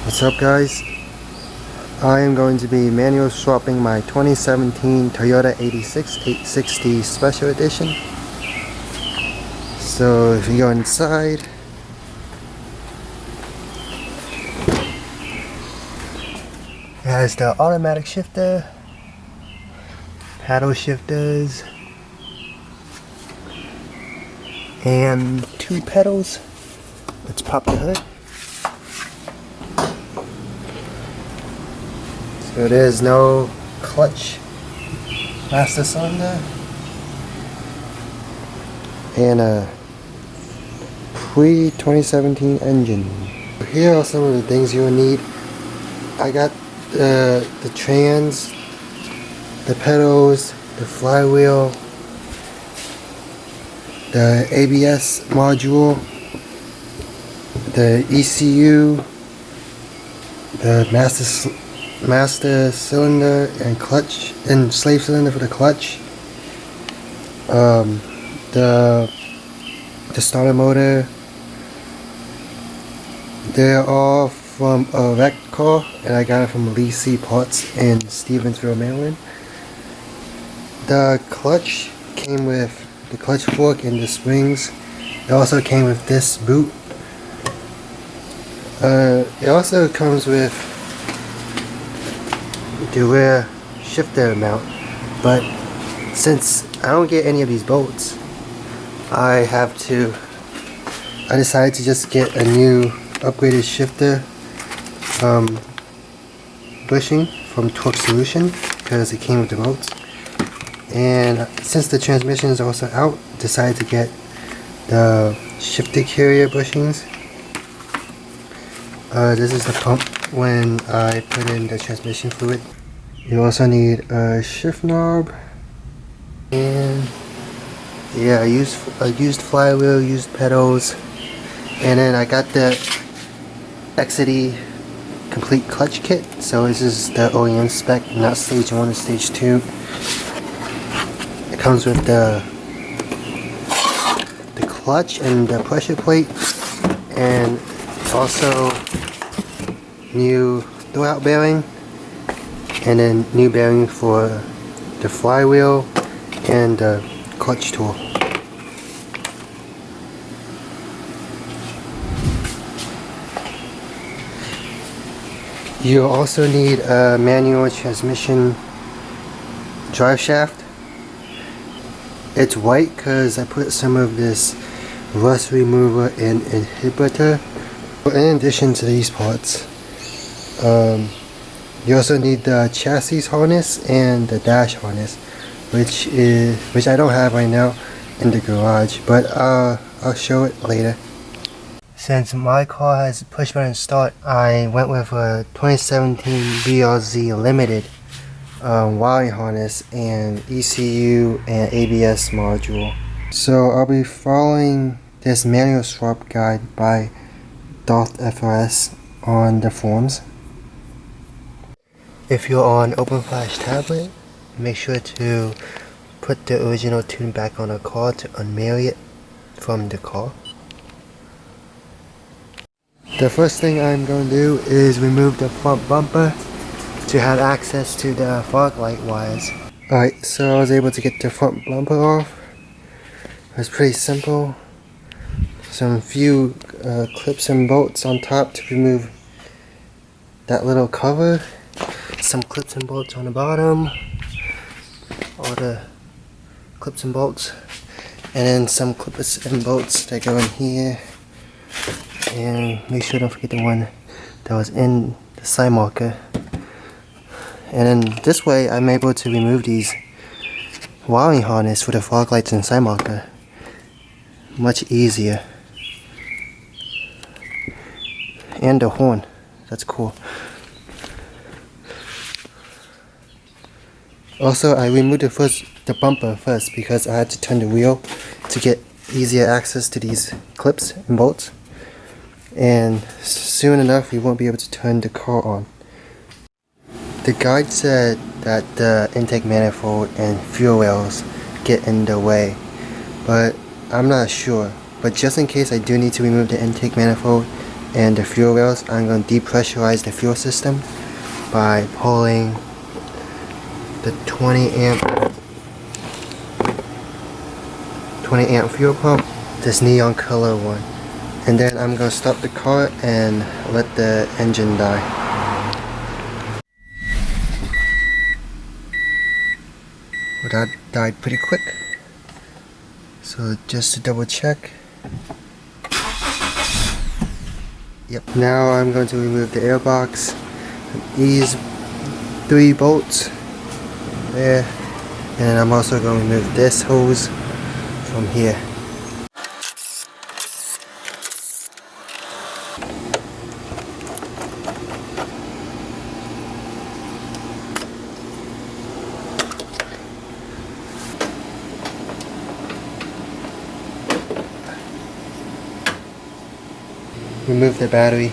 What's up, guys? I am going to be manual swapping my 2017 Toyota 86 860 Special Edition. So if you go inside, it has the automatic shifter, paddle shifters, and 2 pedals. Let's pop the hood. So there's no clutch master cylinder, and a pre-2017 engine. Here are some of the things you will need. I got the trans, the pedals, the flywheel, the ABS module, the ECU, the master cylinder and clutch, and slave cylinder for the clutch, the starter motor. They're all from a wrecked car, and I got it from Lee C Parts in Stevensville, Maryland. The clutch came with the clutch fork and the springs. It also came with this boot. It also comes with the rear shifter mount, but since I don't get any of these bolts, I decided to just get a new upgraded shifter bushing from Torque Solution because it came with the bolts. And since the transmission is also out, decided to get the shifter carrier bushings. This is the pump when I put in the transmission fluid. You also need a shift knob, and yeah, I used flywheel, used pedals, and then I got the XD complete clutch kit. So this is the OEM spec, not stage 1 or stage 2. It comes with the clutch and the pressure plate, and also new throwout bearing, and then new bearing for the flywheel and the clutch tool. You also need a manual transmission drive shaft. It's white because I put some of this rust remover and inhibitor. In addition to these parts, you also need the chassis harness and the dash harness, which I don't have right now in the garage, but I'll show it later. Since my car has push button start, I went with a 2017 BRZ Limited wiring harness and ECU and ABS module. So I'll be following this manual swap guide by DarthFRS on the forums. If you're on Open Flash tablet, make sure to put the original tune back on the car to unmarry it from the car. The first thing I'm going to do is remove the front bumper to have access to the fog light wires. Alright, so I was able to get the front bumper off. It was pretty simple. Some few clips and bolts on top to remove that little cover. Some clips and bolts on the bottom. All the clips and bolts. And then some clips and bolts that go in here. And make sure don't forget the one that was in the side marker. And then this way I'm able to remove these wiring harness for the fog lights and side marker much easier. And the horn, that's cool. Also, I removed the bumper first because I had to turn the wheel to get easier access to these clips and bolts. And soon enough we won't be able to turn the car on. The guide said that the intake manifold and fuel rails get in the way, but I'm not sure. But just in case I do need to remove the intake manifold and the fuel rails, I'm going to depressurize the fuel system by pulling the 20 amp fuel pump, this neon color one, and then I'm going to stop the car and let the engine die. Well, that died pretty quick, so just to double check. Yep. Now I'm going to remove the airbox, these 3 bolts there, and I'm also going to remove this hose from here. Remove the battery,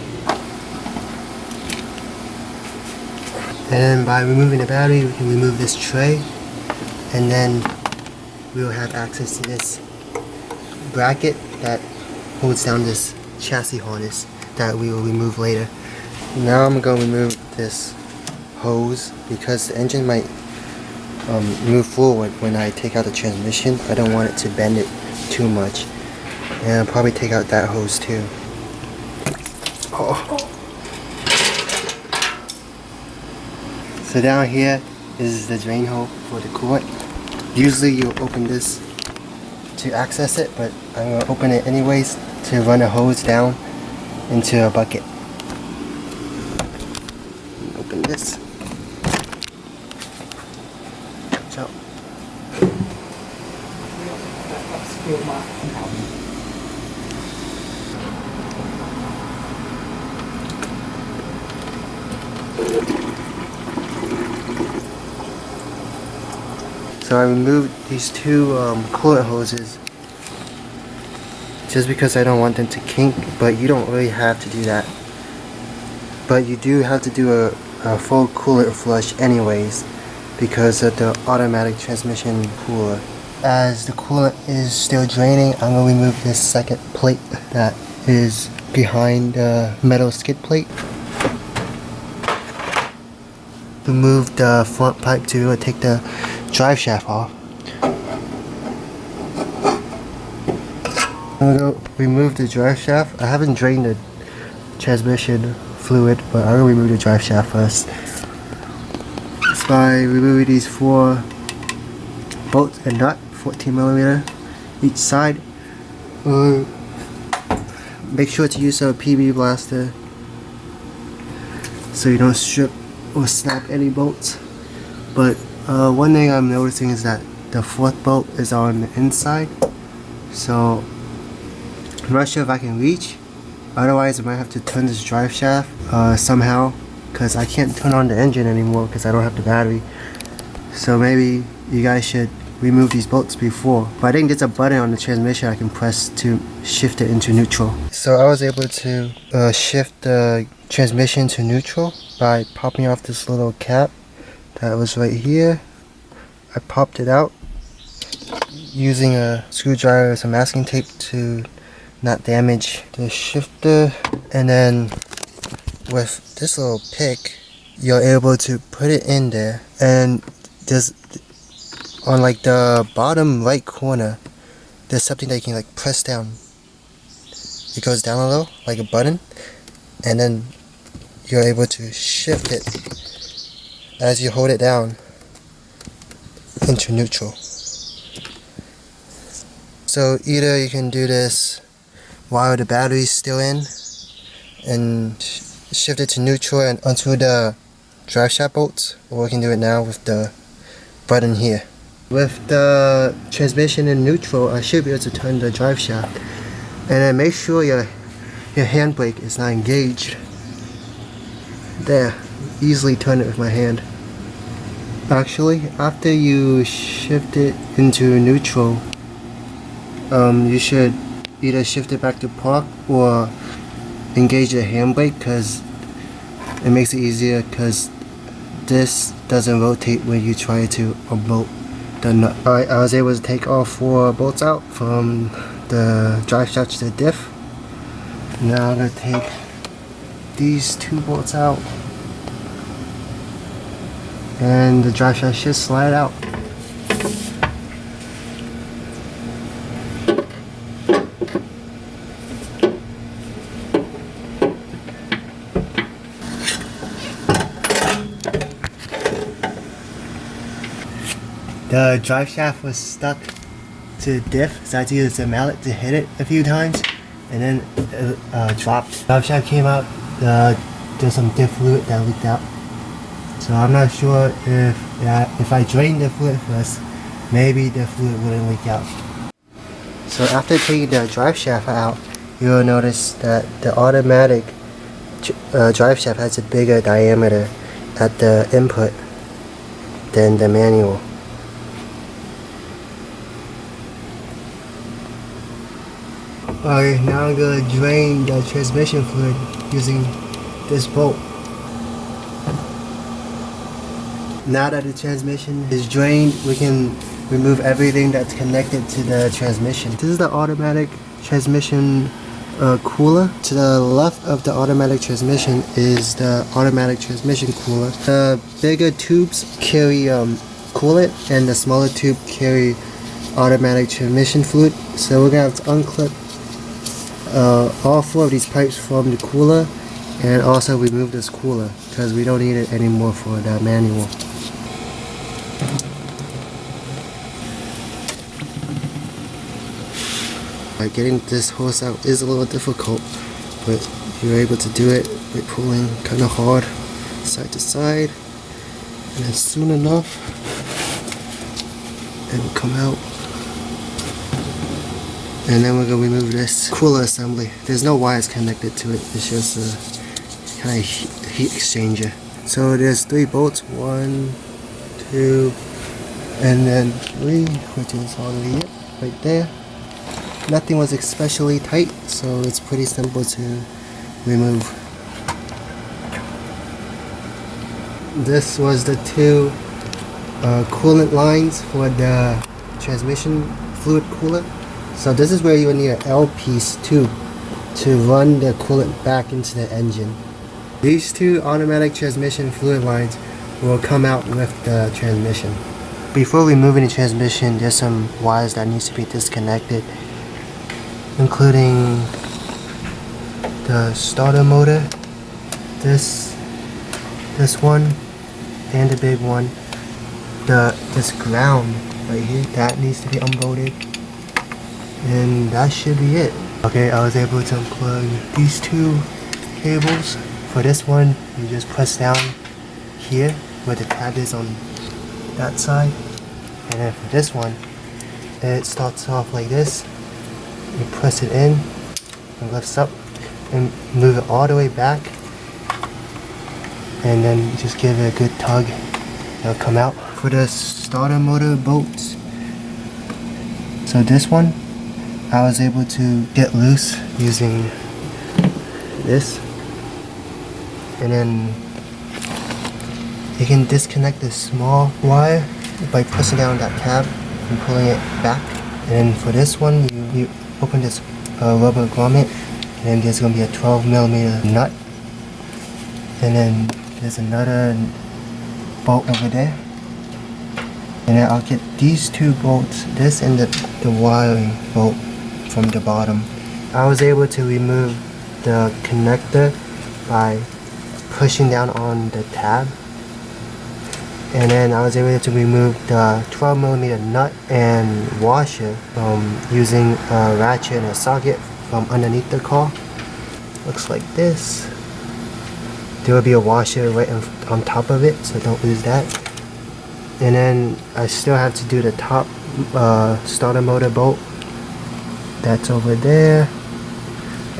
and by removing the battery we can remove this tray, and then we will have access to this bracket that holds down this chassis harness that we will remove later. Now I'm going to remove this hose because the engine might move forward when I take out the transmission. I don't want it to bend it too much, and I'll probably take out that hose too. So down here is the drain hole for the coolant. Usually you open this to access it, but I'm going to open it anyways to run a hose down into a bucket. Open this. So. So I removed these 2 coolant hoses just because I don't want them to kink, but you don't really have to do that. But you do have to do a full coolant flush anyways because of the automatic transmission cooler. As the coolant is still draining, I'm going to remove this second plate that is behind the metal skid plate. Remove the front pipe to take the drive shaft off. I'm going to remove the drive shaft. I haven't drained the transmission fluid, but I'm going to remove the drive shaft first. It's by removing these 4 bolts and nut, 14mm each side. Make sure to use a PB blaster so you don't strip or snap any bolts. But one thing I'm noticing is that the 4th bolt is on the inside, so I'm not sure if I can reach. Otherwise I might have to turn this drive shaft somehow, because I can't turn on the engine anymore because I don't have the battery. So maybe you guys should remove these bolts before. But I think there's a button on the transmission I can press to shift it into neutral. So I was able to shift the transmission to neutral by popping off this little cap that was right here. I popped it out using a screwdriver with some masking tape to not damage the shifter, and then with this little pick you're able to put it in there, and there's on like the bottom right corner there's something that you can like press down. It goes down a little like a button, and then you're able to shift it as you hold it down into neutral. So either you can do this while the battery's still in and shift it to neutral and unscrew the drive shaft bolts, or we can do it now with the button here. With the transmission in neutral, I should be able to turn the drive shaft, and then make sure your handbrake is not engaged. There, easily turn it with my hand. Actually, after you shift it into neutral, you should either shift it back to park or engage the handbrake, because it makes it easier, because this doesn't rotate when you try to unbolt the nut. Alright, I was able to take all 4 bolts out from the drive shaft to the diff. Now I'm going to take these two bolts out, and the drive shaft should slide out. The drive shaft was stuck to the diff, so I had to use the mallet to hit it a few times, and then it dropped. Drive shaft came out, there's some diff fluid that leaked out. So I'm not sure if I drained the fluid first, maybe the fluid wouldn't leak out. So after taking the drive shaft out, you'll notice that the automatic drive shaft has a bigger diameter at the input than the manual. Alright, now I'm going to drain the transmission fluid using this bolt. Now that the transmission is drained, we can remove everything that's connected to the transmission. This is the automatic transmission cooler. To the left of the automatic transmission is the automatic transmission cooler. The bigger tubes carry coolant, and the smaller tube carry automatic transmission fluid. So we're going to have to unclip all four of these pipes from the cooler, and also remove this cooler because we don't need it anymore for the manual. Getting this hose out is a little difficult, but you're able to do it by pulling kind of hard side to side, and then soon enough it will come out. And then we're going to remove this cooler assembly. There's no wires connected to it, it's just a kind of heat exchanger. So there's 3 bolts, 1, 2, and then 3, which is already it right there. Nothing was especially tight, so it's pretty simple to remove. This was the 2 coolant lines for the transmission fluid cooler. So this is where you would need an L-piece tube to run the coolant back into the engine. These 2 automatic transmission fluid lines will come out with the transmission. Before removing the transmission, there's some wires that needs to be disconnected, including the starter motor, this one, and the big one. This ground right here, that needs to be unbolted. And that should be it. Okay, I was able to unplug these 2 cables. For this one, you just press down here where the tab is on that side. And then for this one, it starts off like this. You press it in, and lifts up, and move it all the way back. And then you just give it a good tug, it'll come out. For the starter motor bolts, so this one, I was able to get loose using this, and then you can disconnect this small wire by pressing down that tab and pulling it back. And for this one, you open this rubber grommet, and then there's going to be a 12mm nut, and then there's another bolt over there. And then I'll get these 2 bolts, this and the wiring bolt from the bottom. I was able to remove the connector by pushing down on the tab, and then I was able to remove the 12mm nut and washer using a ratchet and a socket from underneath the car. Looks like this. There will be a washer right on top of it, so don't lose that. And then I still have to do the top starter motor bolt. That's over there,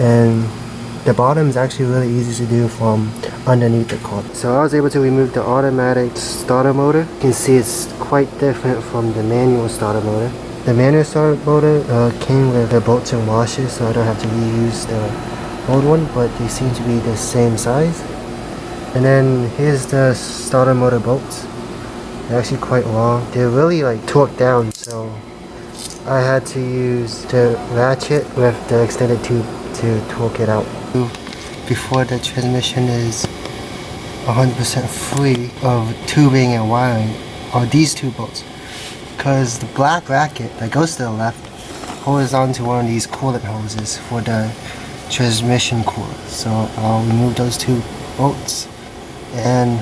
and the bottom is actually really easy to do from underneath the car. So I was able to remove the automatic starter motor. You can see it's quite different from the manual starter motor. The manual starter motor came with the bolts and washers, so I don't have to reuse the old one, but they seem to be the same size. And then here's the starter motor bolts. They're actually quite long. They're really like torqued down, so I had to use the ratchet with the extended tube to torque it out. before the transmission is 100% free of tubing and wiring are these two bolts, because the black bracket that goes to the left holds on to one of these coolant hoses for the transmission cooler. So I'll remove those two bolts and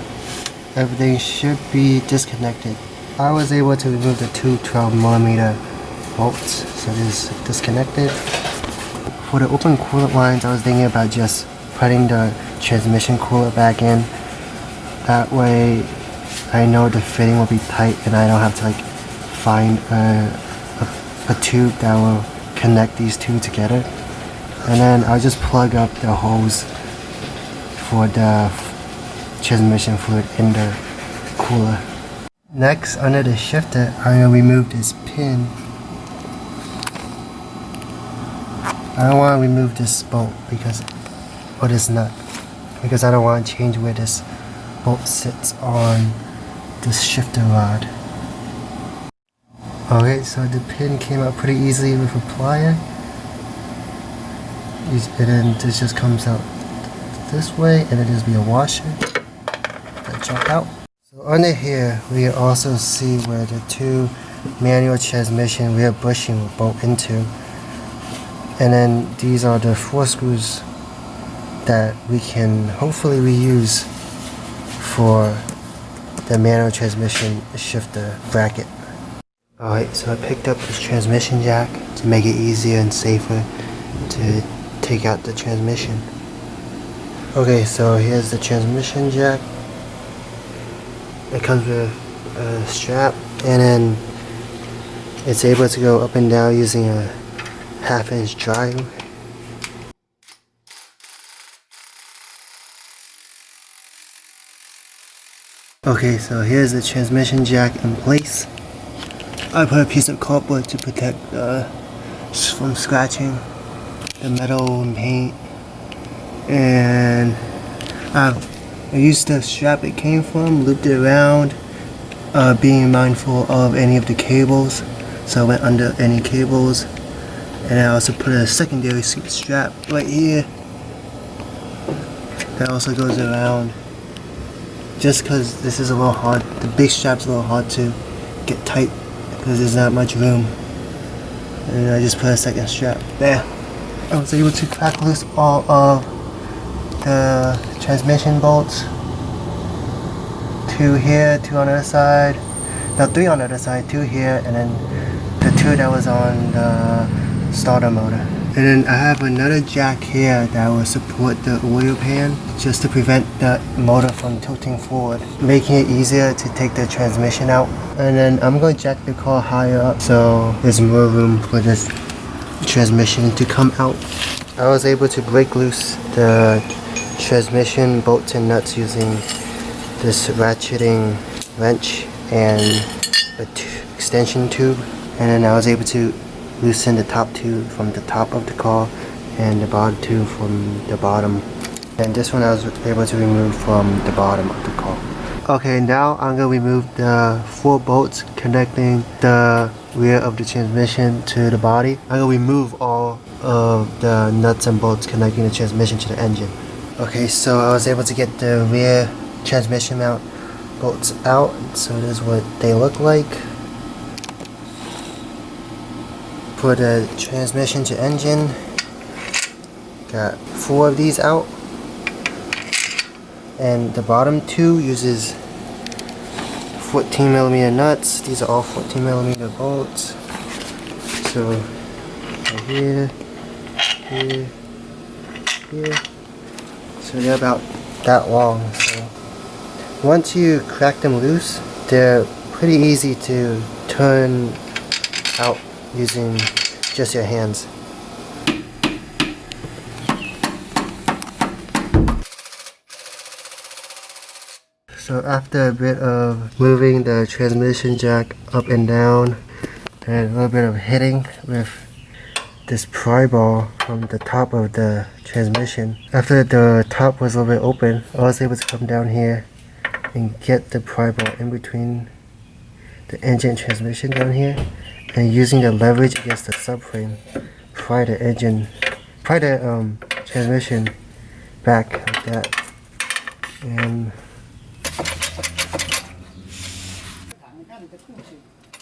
everything should be disconnected. I was able to remove the two 12mm bolts, so this is disconnected. For the open coolant lines, I was thinking about just putting the transmission cooler back in. That way I know the fitting will be tight and I don't have to like find a tube that will connect these two together. And then I'll just plug up the hose for the transmission fluid in the cooler. Next, under the shifter, I'm going to remove this pin. I don't want to remove this bolt or this nut, because I don't want to change where this bolt sits on this shifter rod. Okay, so the pin came out pretty easily with a plier. And then this just comes out this way, and then there's be a washer that jump out. So under here, we also see where the two manual transmission rear bushing will bolt into. And then these are the 4 screws that we can hopefully reuse for the manual transmission shifter bracket. Alright, so I picked up this transmission jack to make it easier and safer to take out the transmission. Okay, so here's the transmission jack. It comes with a strap, and then it's able to go up and down using a 1/2-inch drive. Okay, so here's the transmission jack in place. I put a piece of cardboard to protect from scratching the metal and paint, and I used the strap it came from, looped it around, being mindful of any of the cables, so I went under any cables. And I also put a secondary strap right here that also goes around, just because this is a little hard. The big strap's a little hard to get tight because there's not much room. And I just put a second strap there. I was able to crack loose all of the transmission bolts. 2 here, 2 on the other side. No, 3 on the other side, 2 here, and then the 2 that was on the starter motor. And then I have another jack here that will support the oil pan, just to prevent the motor from tilting forward, making it easier to take the transmission out. And then I'm going to jack the car higher up so there's more room for this transmission to come out. I was able to break loose the transmission bolts and nuts using this ratcheting wrench and a extension tube, and then I was able to loosen the top two from the top of the car and the bottom two from the bottom, and this one I was able to remove from the bottom of the car. Okay, now I'm going to remove the 4 bolts connecting the rear of the transmission to the body. I'm going to remove all of the nuts and bolts connecting the transmission to the engine. Okay, so I was able to get the rear transmission mount bolts out, so this is what they look like. For the transmission to engine, got 4 of these out, and the bottom 2 uses 14mm nuts. These are all 14mm bolts. So right here, here, here. So they're about that long. So once you crack them loose, they're pretty easy to turn out using just your hands. So after a bit of moving the transmission jack up and down and a little bit of hitting with this pry bar from the top of the transmission, after the top was a little bit open, I was able to come down here and get the pry bar in between the engine and transmission down here, and using the leverage against the subframe, pry the transmission back like that. And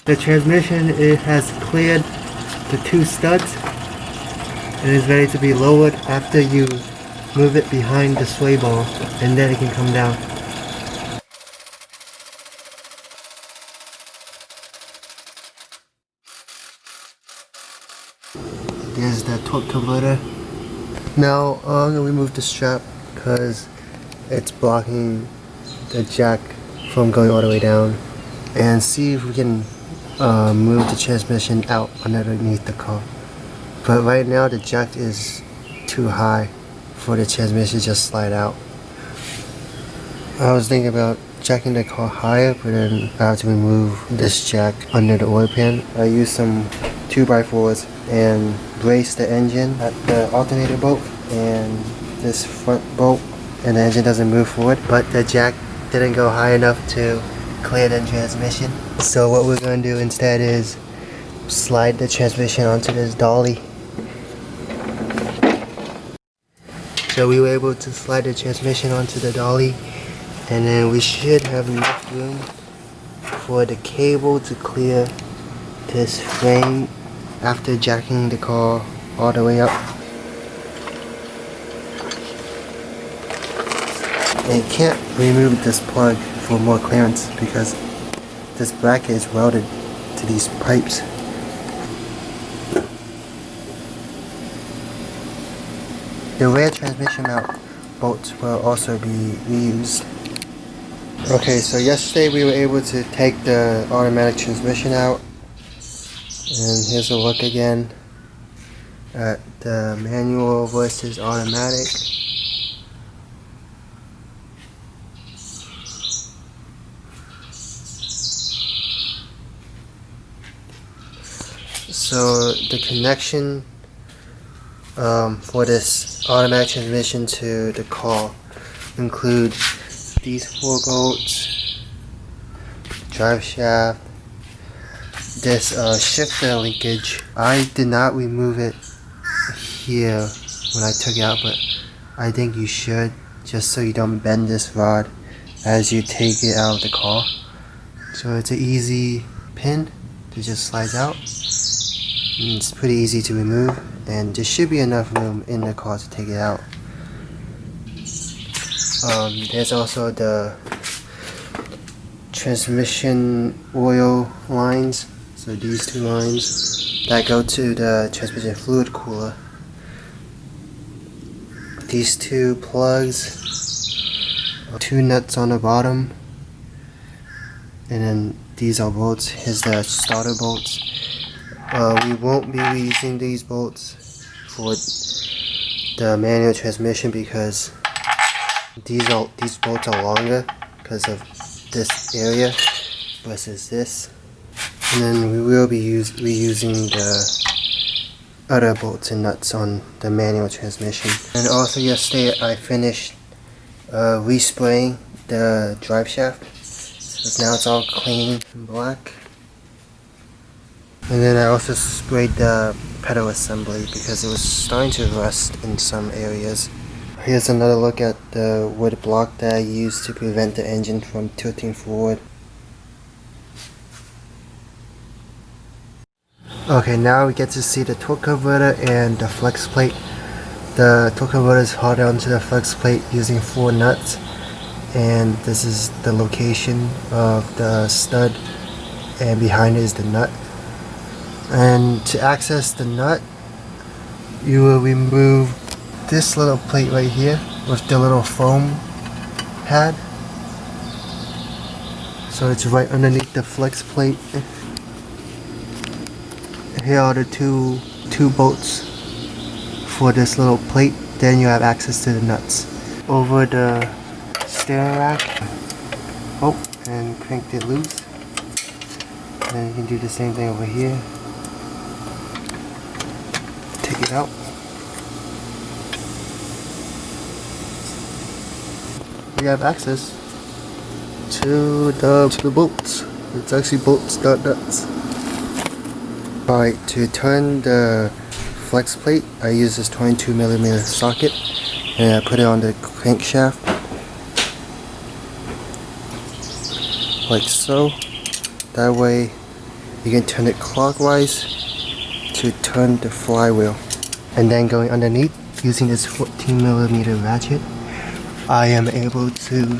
the transmission, it has cleared the 2 studs and is ready to be lowered after you move it behind the sway bar, and then it can come down. There's the torque converter. Now I'm going to remove the strap because it's blocking the jack from going all the way down, and see if we can move the transmission out underneath the car. But right now the jack is too high for the transmission to just slide out. I was thinking about jacking the car higher, but then I have to remove this jack under the oil pan. I used some 2x4s and brace the engine at the alternator bolt and this front bolt, and the engine doesn't move forward, but the jack didn't go high enough to clear the transmission. So what we're going to do instead is slide the transmission onto this dolly. So we were able to slide the transmission onto the dolly, and then we should have enough room for the cable to clear this frame after jacking the car all the way up. And you can't remove this plug for more clearance because this bracket is welded to these pipes. The rear transmission mount bolts will also be reused. Okay, so yesterday we were able to take the automatic transmission out, and here's a look again at the manual versus automatic. So the connection for this automatic transmission to the car include these 4 bolts, drive shaft, this shifter linkage. I did not remove it here when I took it out, but I think you should, just so you don't bend this rod as you take it out of the car. So it's an easy pin that just slides out. And it's pretty easy to remove, and there should be enough room in the car to take it out. There's also the transmission oil lines, so these 2 lines that go to the transmission fluid cooler. These 2 plugs, 2 nuts on the bottom, and then these are bolts. Here's the starter bolts. We won't be reusing these bolts for the manual transmission because these bolts are longer because of this area versus this. And then we will be reusing the other bolts and nuts on the manual transmission. And also yesterday I finished respraying the drive shaft, so now it's all clean and black. And then I also sprayed the pedal assembly because it was starting to rust in some areas. Here's another look at the wood block that I used to prevent the engine from tilting forward. Okay, now we get to see the torque converter and the flex plate. The torque converter is held onto the flex plate using 4 nuts, and this is the location of the stud, and behind it is the nut. And to access the nut, you will remove this little plate right here with the little foam pad. So it's right underneath the flex plate. Here are the two bolts for this little plate. Then you have access to the nuts. Over the steering rack, and cranked it loose. And then you can do the same thing over here. Take it out. We have access to the bolts. It's actually bolts, not nuts. Alright, to turn the flex plate, I use this 22mm socket, and I put it on the crankshaft like so. That way you can turn it clockwise to turn the flywheel. And then going underneath, using this 14mm ratchet, I am able to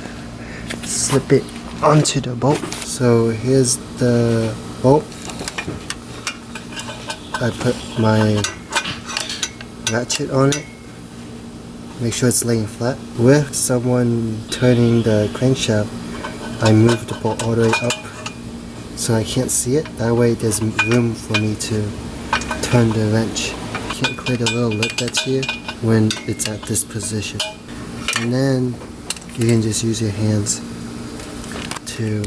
slip it onto the bolt. So here's the bolt. I put my ratchet on it, make sure it's laying flat. With someone turning the crankshaft, I move the bolt all the way up so I can't see it. That way there's room for me to turn the wrench. You can't clear the little lip that's here when it's at this position. And then you can just use your hands to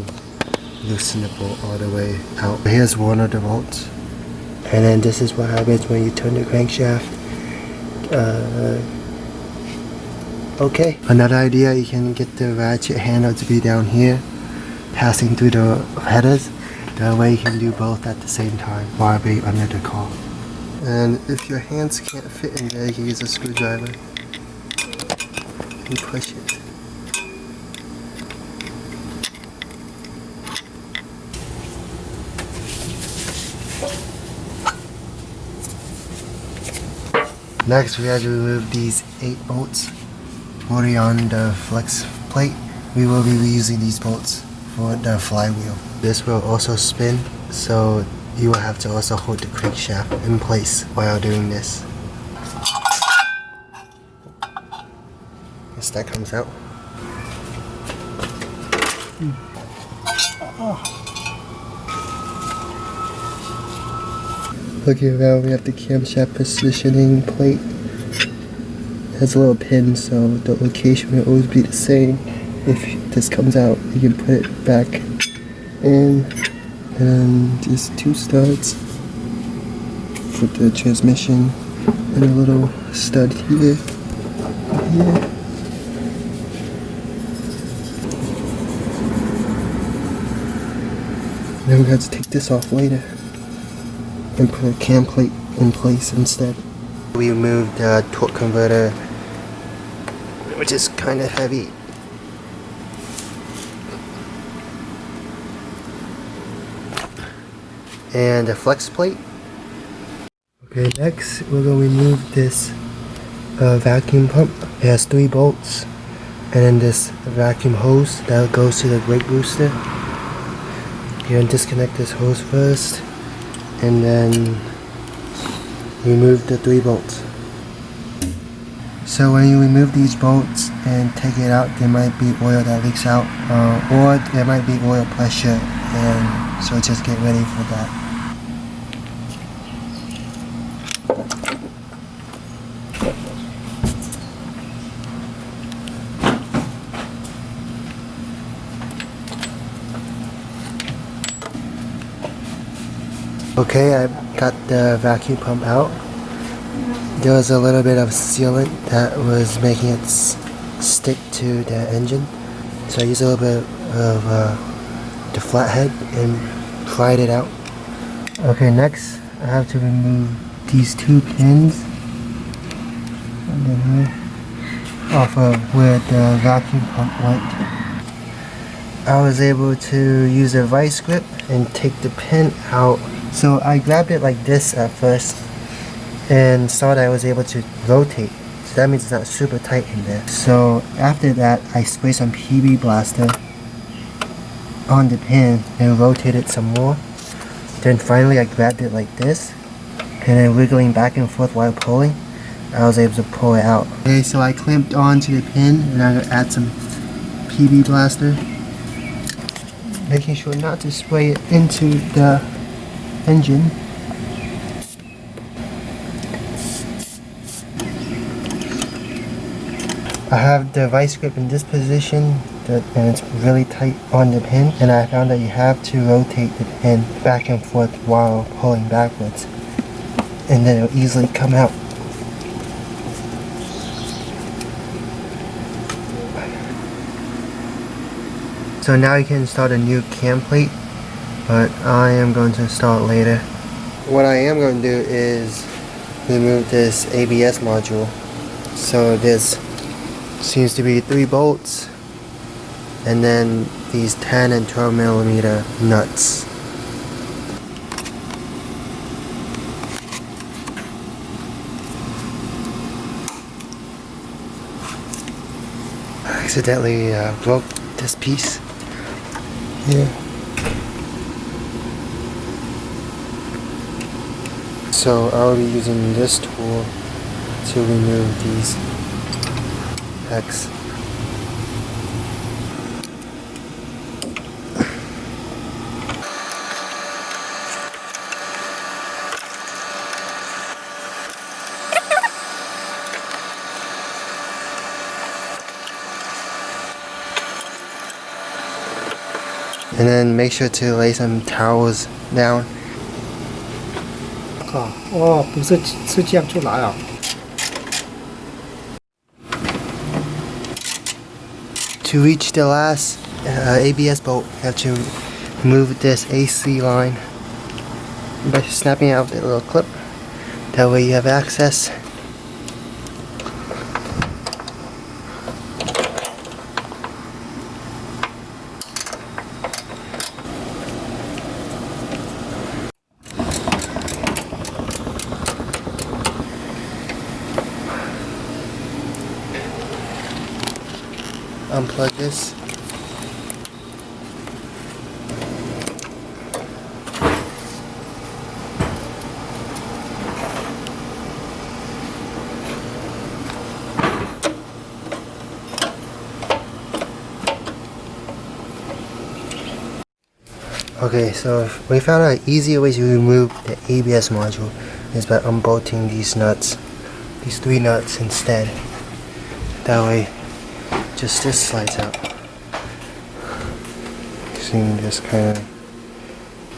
loosen the bolt all the way out. Here's one of the bolts. And then this is what happens when you turn the crankshaft. Okay. Another idea, you can get the ratchet handle to be down here, passing through the headers. That way you can do both at the same time while being under the car. And if your hands can't fit in there, you can use a screwdriver and push it. Next, we have to remove these 8 bolts already on the flex plate. We will be reusing these bolts for the flywheel. This will also spin, so you will have to also hold the crankshaft in place while doing this. Yes, that comes out. Looking around, we have the camshaft positioning plate. It has a little pin, so the location will always be the same. If this comes out, you can put it back in, and then just 2 studs for the transmission, and a little stud here. Then we have to take this off later and put a cam plate in place instead. We removed the torque converter, which is kind of heavy. And a flex plate. Okay, next we're going to remove this vacuum pump. It has 3 bolts, and then this vacuum hose that goes to the brake booster. You're going to disconnect this hose first, and then remove the 3 bolts. So when you remove these bolts and take it out, there might be oil that leaks out, or there might be oil pressure, and so just get ready for that. Okay, I got the vacuum pump out. There was a little bit of sealant that was making it stick to the engine, so I used a little bit of the flathead and pried it out. Okay, next I have to remove these 2 pins and then here, off of where the vacuum pump went. I was able to use a vice grip and take the pin out. So I grabbed it like this at first and saw that I was able to rotate. So that means it's not super tight in there. So after that, I sprayed some PB blaster on the pin and rotated some more. Then finally I grabbed it like this, and then wiggling back and forth while pulling, I was able to pull it out. Okay, so I clamped onto the pin and I'm going to add some PB blaster, making sure not to spray it into the engine. I have the vice grip in this position and it's really tight on the pin, and I found that you have to rotate the pin back and forth while pulling backwards, and then it'll easily come out. So now you can install a new cam plate, but I am going to install it later. What I am going to do is remove this ABS module. So there's Seems to be 3 bolts, and then these 10 and 12 millimeter nuts. I accidentally broke this piece here. So I'll be using this tool to remove these hex. And then make sure to lay some towels down. 哦，不是这样出来啊。To reach the last ABS bolt, you have to remove this AC line by snapping out the little clip. That way you have access. Unplug this. Okay, so we found an easier way to remove the ABS module is by unbolting these nuts, these 3 nuts instead. That way, just this slides out. Seeing this kind of,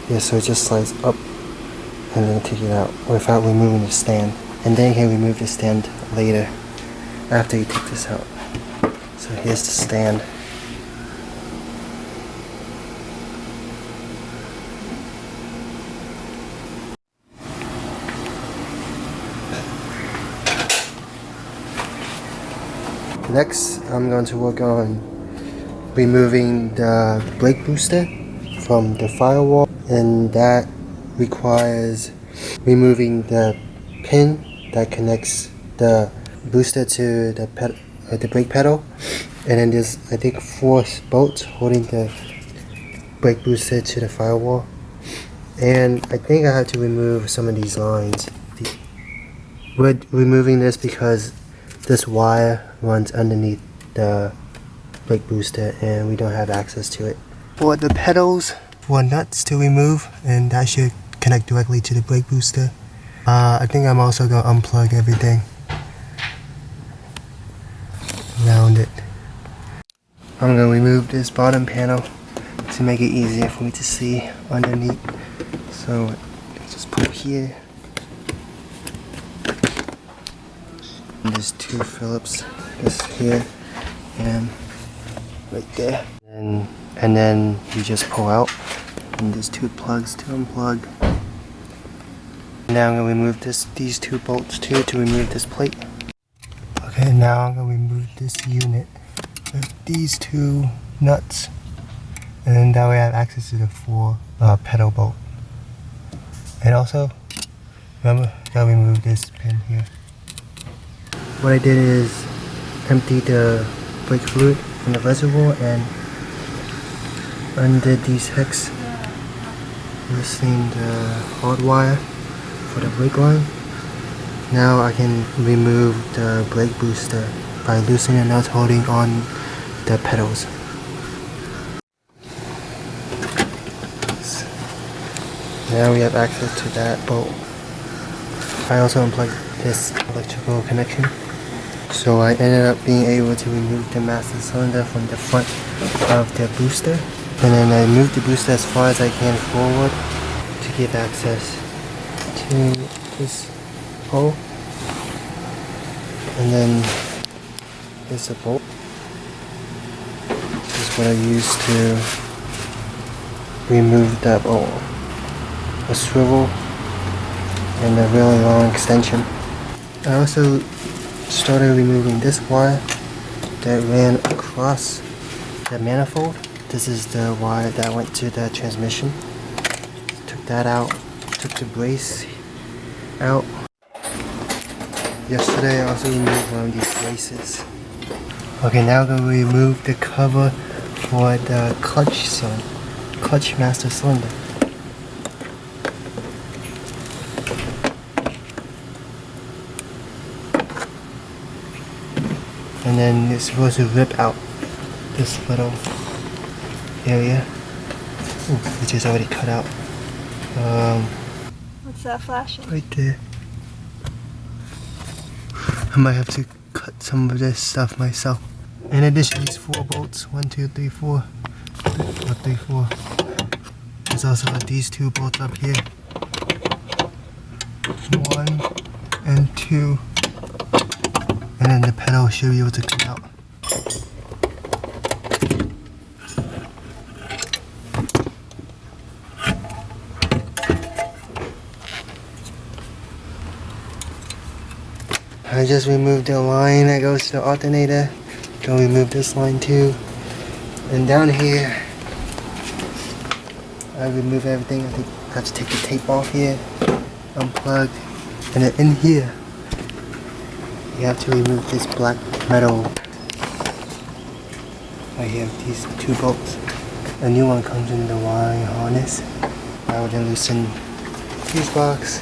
yeah, so it just slides up and then take it out without removing the stand. And then you can remove the stand later after you take this out. So here's the stand. Next, I'm going to work on removing the brake booster from the firewall, and that requires removing the pin that connects the booster to the brake pedal, and then there's, I think, 4 bolts holding the brake booster to the firewall, and I think I have to remove some of these lines. We're removing this because this wire runs underneath the brake booster and we don't have access to it. For the pedals, 4 nuts to remove, and that should connect directly to the brake booster. I think I'm also going to unplug everything around it. I'm going to remove this bottom panel to make it easier for me to see underneath. So just pull here. There's 2 Phillips, this here and right there, and then you just pull out, and there's 2 plugs to unplug. Now I'm going to remove these 2 bolts too to remove this plate. Okay, now I'm going to remove this unit with these 2 nuts, and then that way I have access to the 4 pedal bolt. And also, remember, gotta remove this pin here. What I did is empty the brake fluid from the reservoir and undid these hex, loosening the hard wire for the brake line. Now I can remove the brake booster by loosening the nuts holding on the pedals. Now we have access to that bolt. I also unplugged this electrical connection. So I ended up being able to remove the master cylinder from the front of the booster. And then I moved the booster as far as I can forward to give access to this hole. And then here's the bolt. This is what I used to remove that bolt. A swivel and a really long extension. I also started removing this wire that ran across the manifold. This is the wire that went to the transmission. Took that out, took the brace out. Yesterday I also removed one of these braces. Okay, now I'm going to remove the cover for the clutch master cylinder. And then it's supposed to rip out this little area, which is already cut out. What's that flashing? Right there. I might have to cut some of this stuff myself. In addition, these 4 bolts, 1, 2, 3, 4. 3, 4. There's also these 2 bolts up here. 1 and 2. And then the pedal should be able to come out. I just removed the line that goes to the alternator. Gonna remove this line too. And down here, I remove everything. I think I have to take the tape off here, unplug, and then in here, you have to remove this black metal right here, these 2 bolts. A new one comes in the wiring harness. I would then loosen fuse box.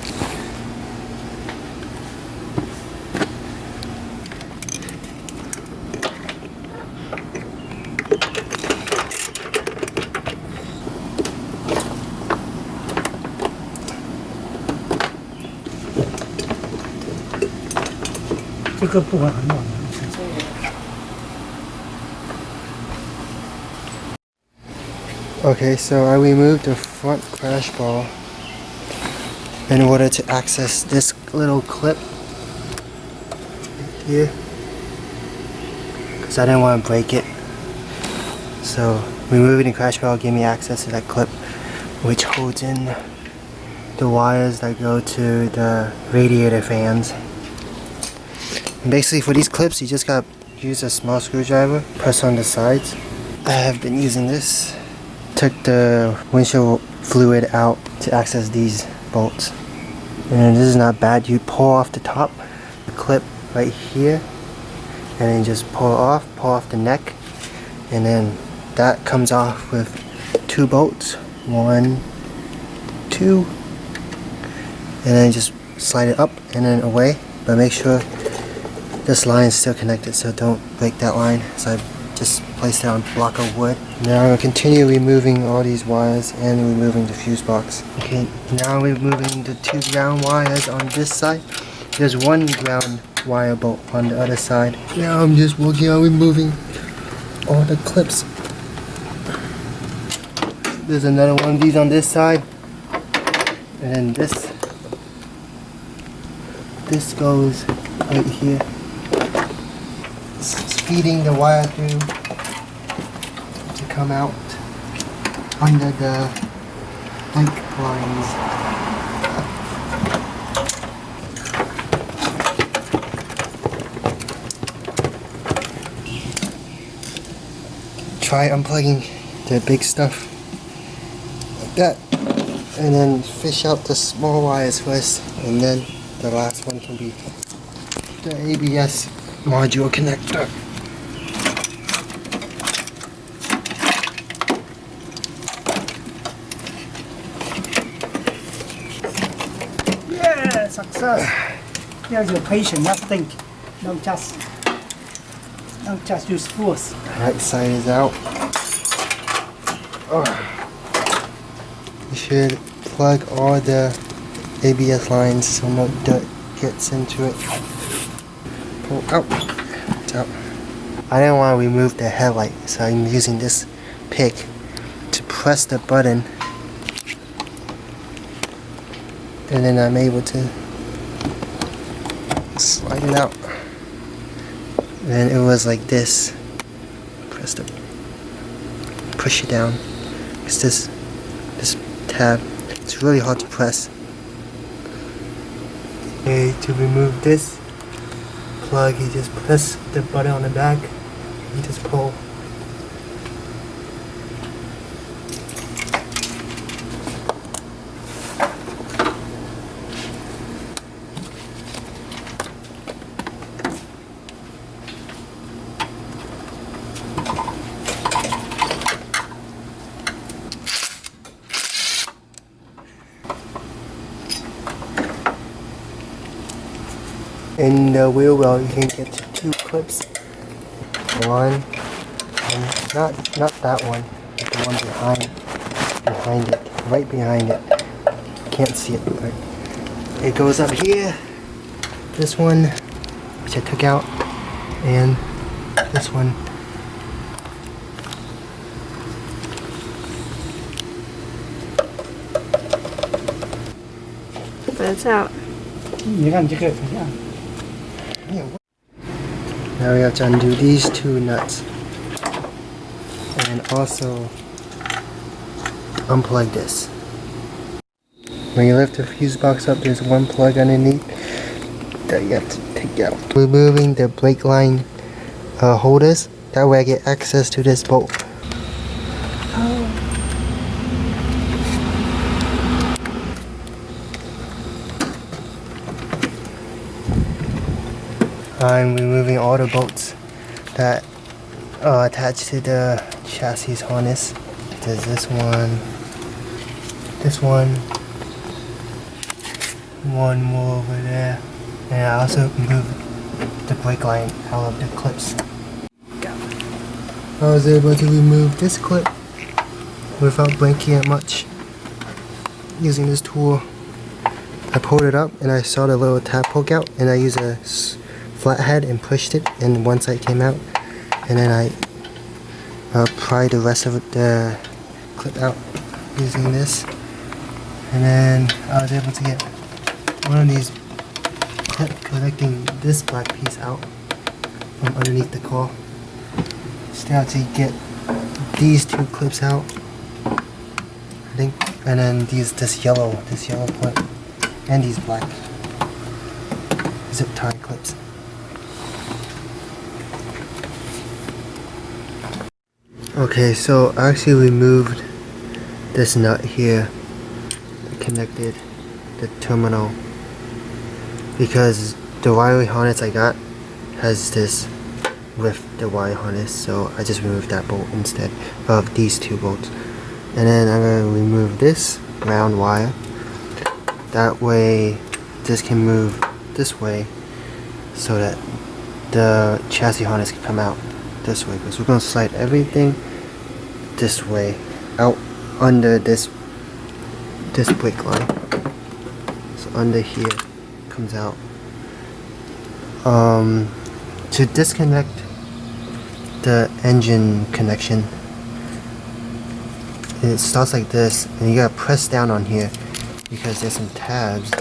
Okay, so I removed the front crash bar in order to access this little clip here, because I didn't want to break it. So removing the crash bar gave me access to that clip, which holds in the wires that go to the radiator fans. And basically for these clips you just gotta use a small screwdriver, press on the sides. I have been using this. Took the windshield fluid out to access these bolts. And this is not bad. You pull off the top, the clip right here, and then just pull off the neck, and then that comes off with 2 bolts. 1, 2, and then just slide it up and then away. But make sure this line is still connected, so don't break that line. So I just placed it on a block of wood. Now I'm going to continue removing all these wires and removing the fuse box. Okay, now we're removing the 2 ground wires on this side. There's 1 ground wire bolt on the other side. Now I'm just working on removing all the clips. There's another one of these on this side. And then this goes right here. It's feeding the wire through to come out under the bike lines. Try unplugging the big stuff like that, and then fish out the small wires first, and then the last one can be the ABS module connector. Yeah, success. Here's your patience, not think. Don't just use force. Right side is out. You should plug all the ABS lines so no dirt gets into it. Pull out. It's out. I didn't want to remove the headlight, so I'm using this pick to press the button, and then I'm able to slide it out. And it was like this. Push it down. It's this tab. It's really hard to press. Okay, to remove this plug, you just press the button on the back, and just pull. In the wheel well, you can get 2 clips. One, and not that one, but the one behind it, right behind it. Can't see it, but it goes up here. This one, which I took out, and this one. But it's out. 你看这个怎么样？ Now we have to undo these 2 nuts. And also unplug this. When you lift the fuse box up, there's 1 plug underneath that you have to take out. Removing the brake line holders, that way I get access to this bolt. I'm removing all the bolts that are attached to the chassis harness. There's this one, one more over there, and I also moved the brake line out of the clips. I was able to remove this clip without breaking it much using this tool. I pulled it up and I saw the little tab poke out, and I used a flathead and pushed it, and one side came out, and then I pried the rest of the clip out using this, and then I was able to get one of these clip connecting this black piece out from underneath the car. Still have to get these 2 clips out, I think, and then this yellow clip, and these black zip tie clips. Okay, so I actually removed this nut here that connected the terminal, because the wiring harness I got has this with the wire harness, so I just removed that bolt instead of these 2 bolts. And then I'm going to remove this ground wire. That way this can move this way so that the chassis harness can come out this way, because we're going to slide everything this way out under this brake line. So under here comes out. To disconnect the engine connection, it starts like this, and you gotta press down on here because there's some tabs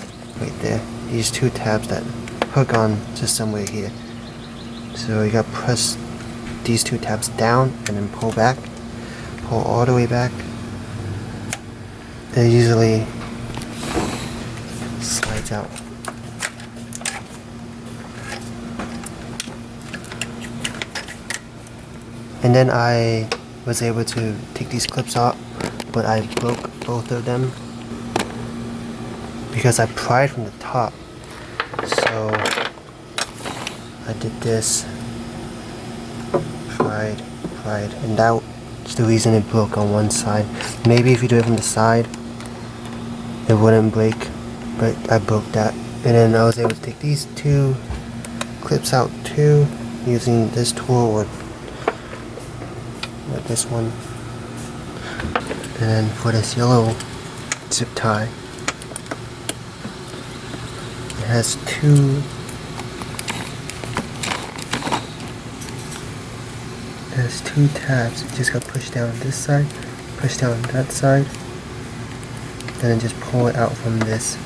right there. These 2 tabs that hook on to somewhere here. So you gotta press these 2 tabs down and then pull back, pull all the way back. It usually slides out. And then I was able to take these clips out, but I broke both of them because I pried from the top. So I did this, pried, and that's the reason it broke on one side. Maybe if you do it from the side, it wouldn't break, but I broke that. And then I was able to take these 2 clips out too, using this tool or this one. And then for this yellow zip tie, it has 2 tabs. You just gotta push down this side, push down that side, and then just pull it out from this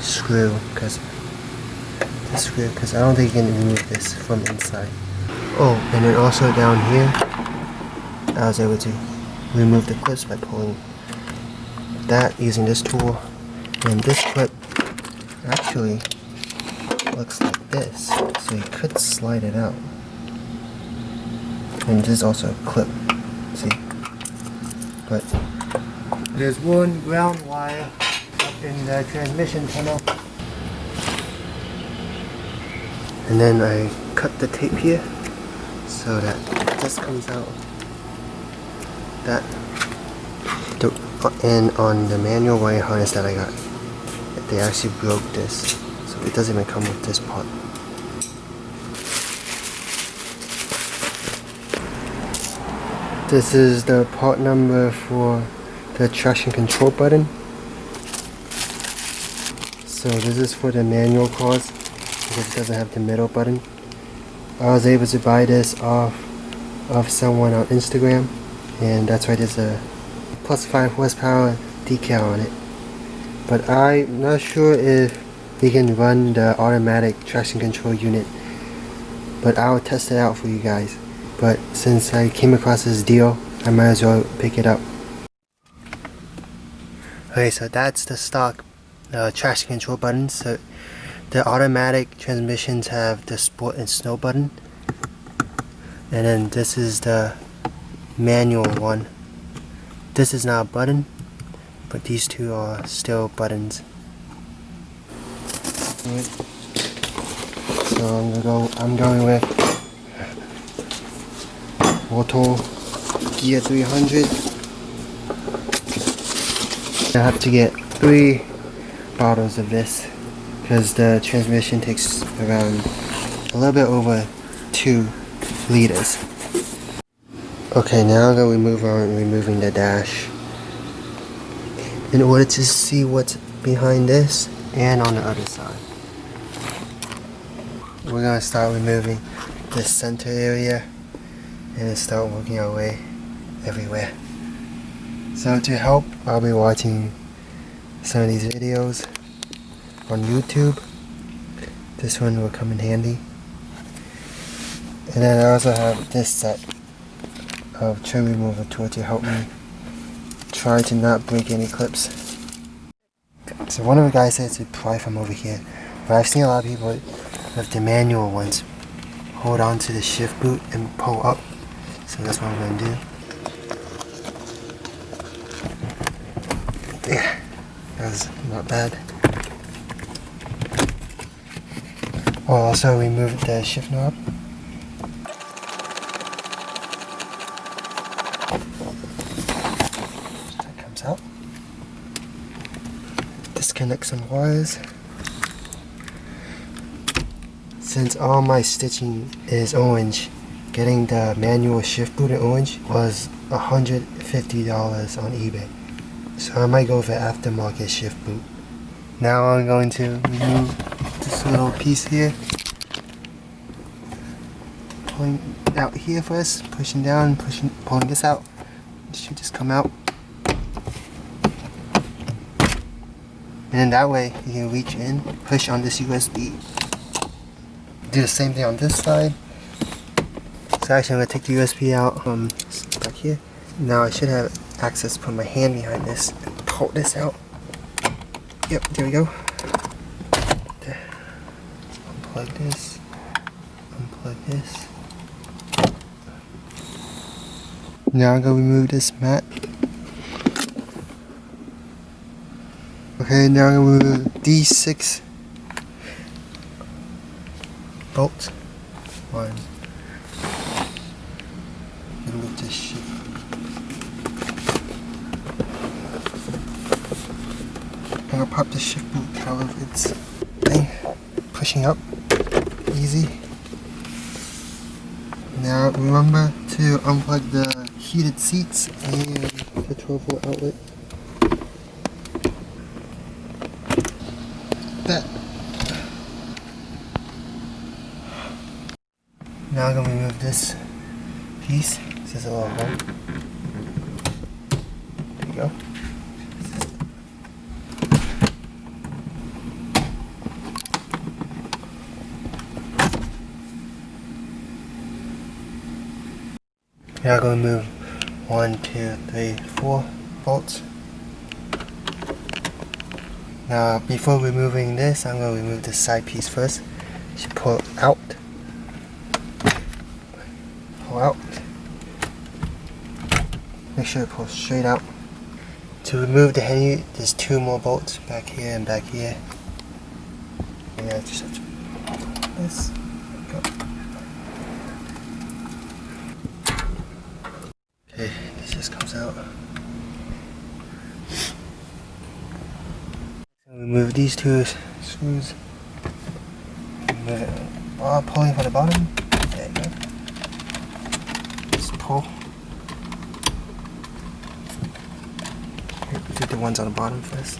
screw, because I don't think you can remove this from inside. Oh, and then also down here, I was able to remove the clips by pulling that using this tool. And this clip actually looks like this, so you could slide it out. And this is also a clip, see? But there's one ground wire up in the transmission tunnel. And then I cut the tape here so that this comes out. That. And on the manual wire harness that I got, they actually broke this, so it doesn't even come with this part. This is the part number for the traction control button. So this is for the manual cars because it doesn't have the middle button. I was able to buy this off of someone on Instagram, and that's why there's a plus 5 horsepower decal on it. But I'm not sure if we can run the automatic traction control unit, but I'll test it out for you guys. But since I came across this deal, I might as well pick it up. Okay, so that's the stock traction control button. So the automatic transmissions have the sport and snow button, and then this is the manual one. This is not a button, but these two are still buttons. So I'm going with Auto Gear 300. I have to get 3 bottles of this because the transmission takes around a little bit over 2 liters. Okay, now I'm going to removing the dash in order to see what's behind this and on the other side. We're going to start removing this center area and start working our way everywhere. So to help, I'll be watching some of these videos on YouTube. This one will come in handy. And then I also have this set of trim remover tool to help me try to not break any clips. So one of the guys said to pry from over here, but I've seen a lot of people with the manual ones hold on to the shift boot and pull up. So that's what I'm going to do. Yeah, that was not bad. I'll also remove the shift knob. That comes out. Disconnect some wires. Since all my stitching is orange, getting the manual shift boot in orange was $150 on eBay. So I might go for aftermarket shift boot. Now I'm going to remove this little piece here. Pulling out here first, pushing down, pulling this out. It should just come out. And then that way you can reach in, push on this USB. Do the same thing on this side. So actually I'm going to take the USB out from back here. Now I should have access to put my hand behind this and pull this out. Yep, there we go. There. Unplug this. Unplug this. Now I'm going to remove this mat. Okay, now I'm going to remove these 6 bolts. One. Remove this shit. I'm gonna pop the shift boot out of its thing. Pushing up. Easy. Now remember to unplug the heated seats and the 12-volt outlet. That. Now I'm gonna remove this piece. This is a little bolt. There you go. Now I'm going to move 1, 2, 3, 4 bolts. Now before removing this, I'm going to remove the side piece first. Should pull out. Pull out. make sure it pulls straight out. To remove the head, there's 2 more bolts back here and back here. And I just have to this. Go. Okay, this just comes out. So remove these 2 screws. Remove it. Pulling from the bottom. There you go. Just pull. Do the ones on the bottom first.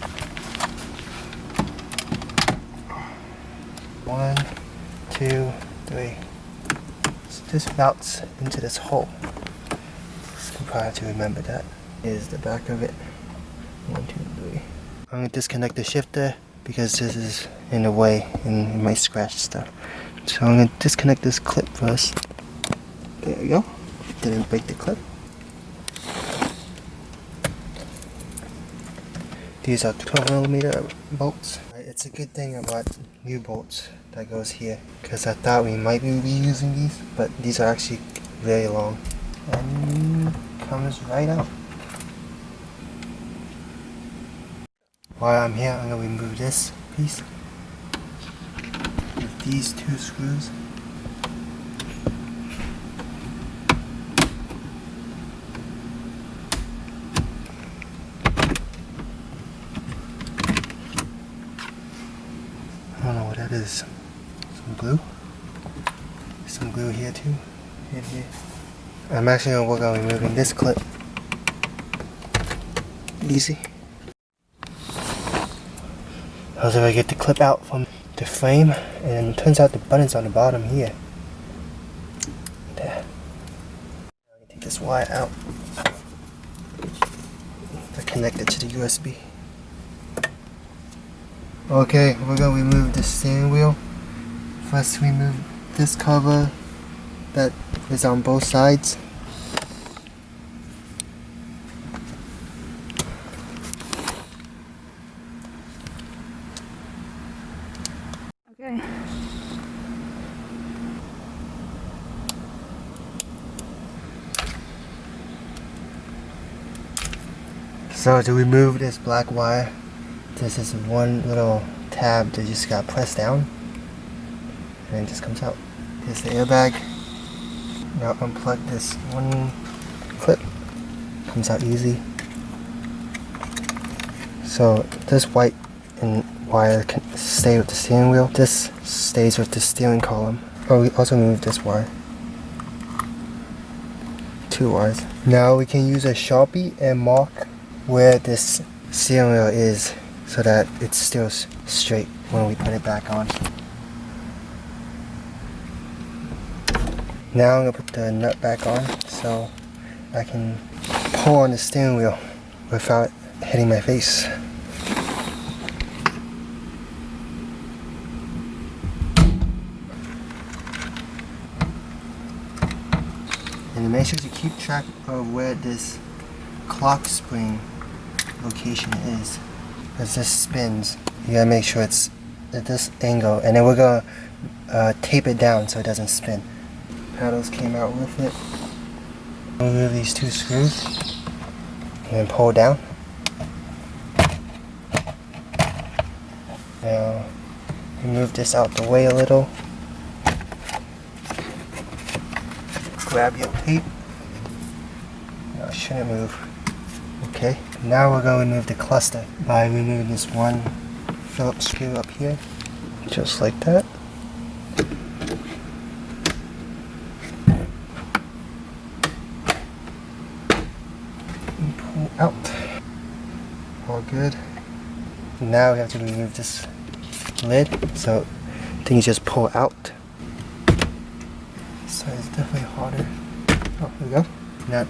1, 2, 3. So this routes into this hole. You probably have to remember that. Here's the back of it. 1, 2, 3. I'm going to disconnect the shifter because this is in the way and it might scratch stuff. So I'm going to disconnect this clip first. There we go. Didn't break the clip. These are 12mm bolts. It's a good thing about new bolts that goes here, because I thought we might be reusing these, but these are actually very long and comes right out. While I'm here, I'm going to remove this piece with these 2 screws. I don't know what that is. Some glue? Some glue here too. Here. I'm actually going to work on removing this clip. Easy. How's if I get the clip out from the frame, and it turns out the button's on the bottom here. There. I'm going to take this wire out. I connect it to the USB. Okay, we're going to remove the steering wheel. First remove this cover that is on both sides. Okay. So to remove this black wire, this is one little tab that just got pressed down and it just comes out. Here's the airbag. Now unplug this one clip. Comes out easy. So this white and wire can stay with the steering wheel. This stays with the steering column. Oh, we also removed this wire. 2 wires. Now we can use a Sharpie and mark where this steering wheel is, so that it's still straight when we put it back on. Now I'm going to put the nut back on so I can pull on the steering wheel without hitting my face. And make sure to keep track of where this clock spring location is. As this spins, you gotta make sure it's at this angle, and then we're gonna tape it down so it doesn't spin. Paddles came out with it. Remove these 2 screws and then pull down. Now move this out the way a little. Grab your tape. No, it shouldn't move. Okay, now we're going to remove the cluster by removing this one Phillips screw up here, just like that. And pull out. All good. Now we have to remove this lid, so things just pull out. So it's definitely harder. Oh, here we go. Now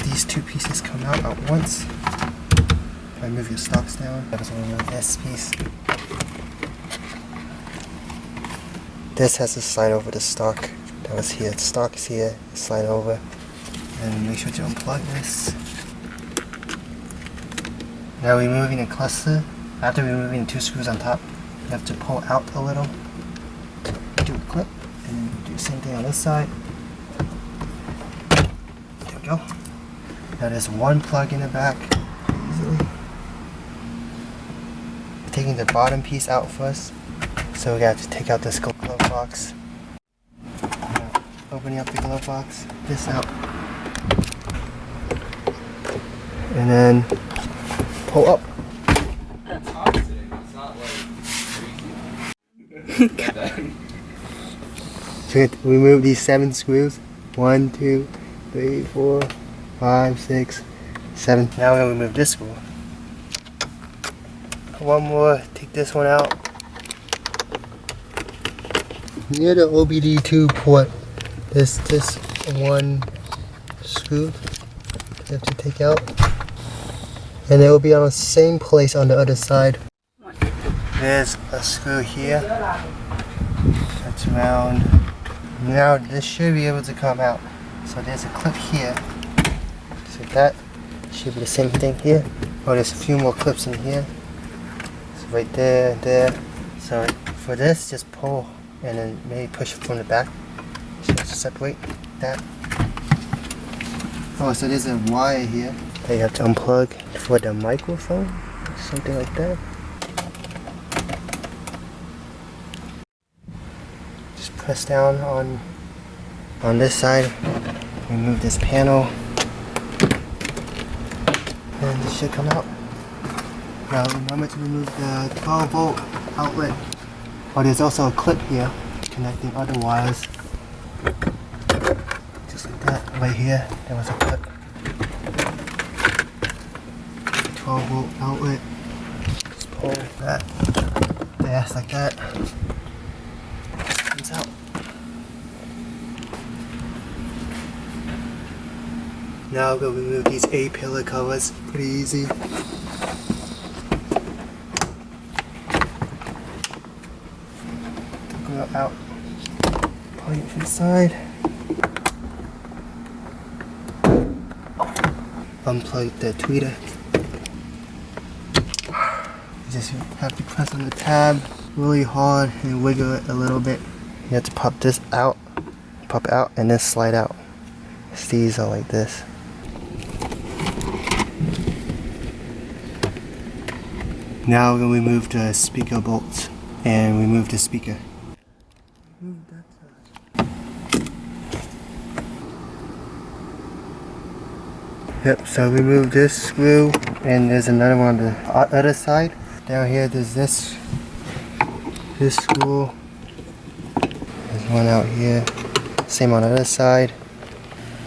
these 2 pieces come out at once. If I move your stocks down, I have to remove this piece. This has to slide over the stock that was here. The stock is here, slide over. And make sure to unplug this. Now removing the cluster. After removing the 2 screws on top, you have to pull out a little. Do a clip, and do the same thing on this side. There we go. Now there's one plug in the back. Easily. Taking the bottom piece out first. So we got to take out this glove box. Opening up the glove box. This out. And then pull up. It's hot today. It's not like crazy. So we remove these 7 screws. 1, 2, 3, 4, 5, 6, 7. Now we're going to remove this screw. One more, take this one out. Near the OBD2 port, this one screw you have to take out. And it will be on the same place on the other side. There's a screw here. That's round. Now this should be able to come out. So there's a clip here. So that should be the same thing here. Oh, there's a few more clips in here. So right there, there. So for this, just pull and then maybe push it from the back. So to separate that. Oh, so there's a wire here that you have to unplug for the microphone. Something like that. Just press down on this side. Remove this panel. And it should come out. Now remember to remove the 12-volt outlet. Oh, there's also a clip here connecting other wires. Just like that. Right here, there was a clip. 12-volt outlet. Just pull that. There, like that. Comes out. Now we'll remove these A-pillar covers. Pretty easy. Go out. Pull it inside. Unplug the tweeter. You just have to press on the tab really hard and wiggle it a little bit. You have to pop this out, pop it out, and then slide out. These are like this. Now we're going to remove the speaker bolts and remove the speaker. Yep, so remove this screw and there's another one on the other side. Down here there's this screw. There's one out here. Same on the other side.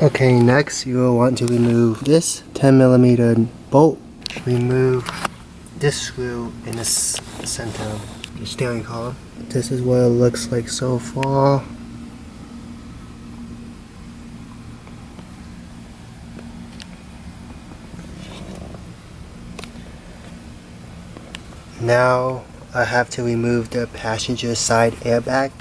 Okay, next you will want to remove this 10mm bolt. Remove this screw in the center of the steering column. This is what it looks like so far. Now I have to remove the passenger side airbag.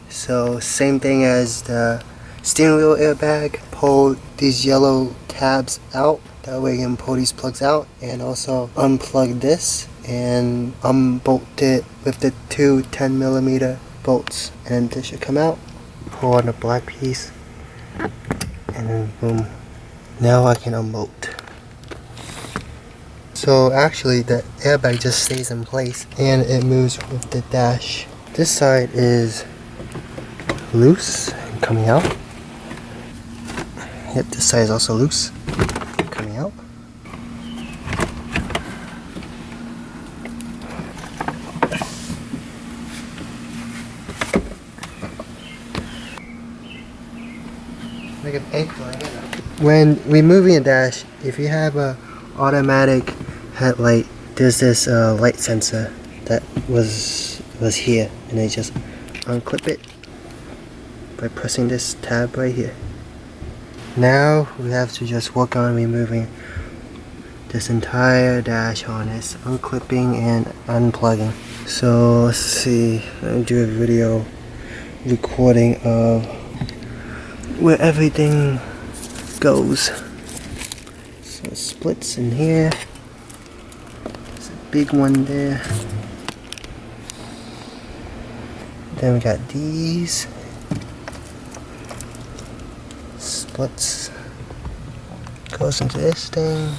So same thing as the steering wheel airbag. Pull these yellow tabs out. That way you can pull these plugs out, and also unplug this and unbolt it with the two 10mm bolts, and this should come out. Pull on the black piece and then boom. Now I can unbolt. So actually the airbag just stays in place and it moves with the dash. This side is loose and coming out. Yep, this side is also loose. Coming out. Like an ankle. When removing a dash, if you have a automatic headlight, there's this light sensor that was here, and they just unclip it by pressing this tab right here. Now we have to just work on removing this entire dash harness, unclipping and unplugging. So let's see, let me do a video recording of where everything goes. So it splits in here. There's a big one there. Then we got these splits goes into this thing.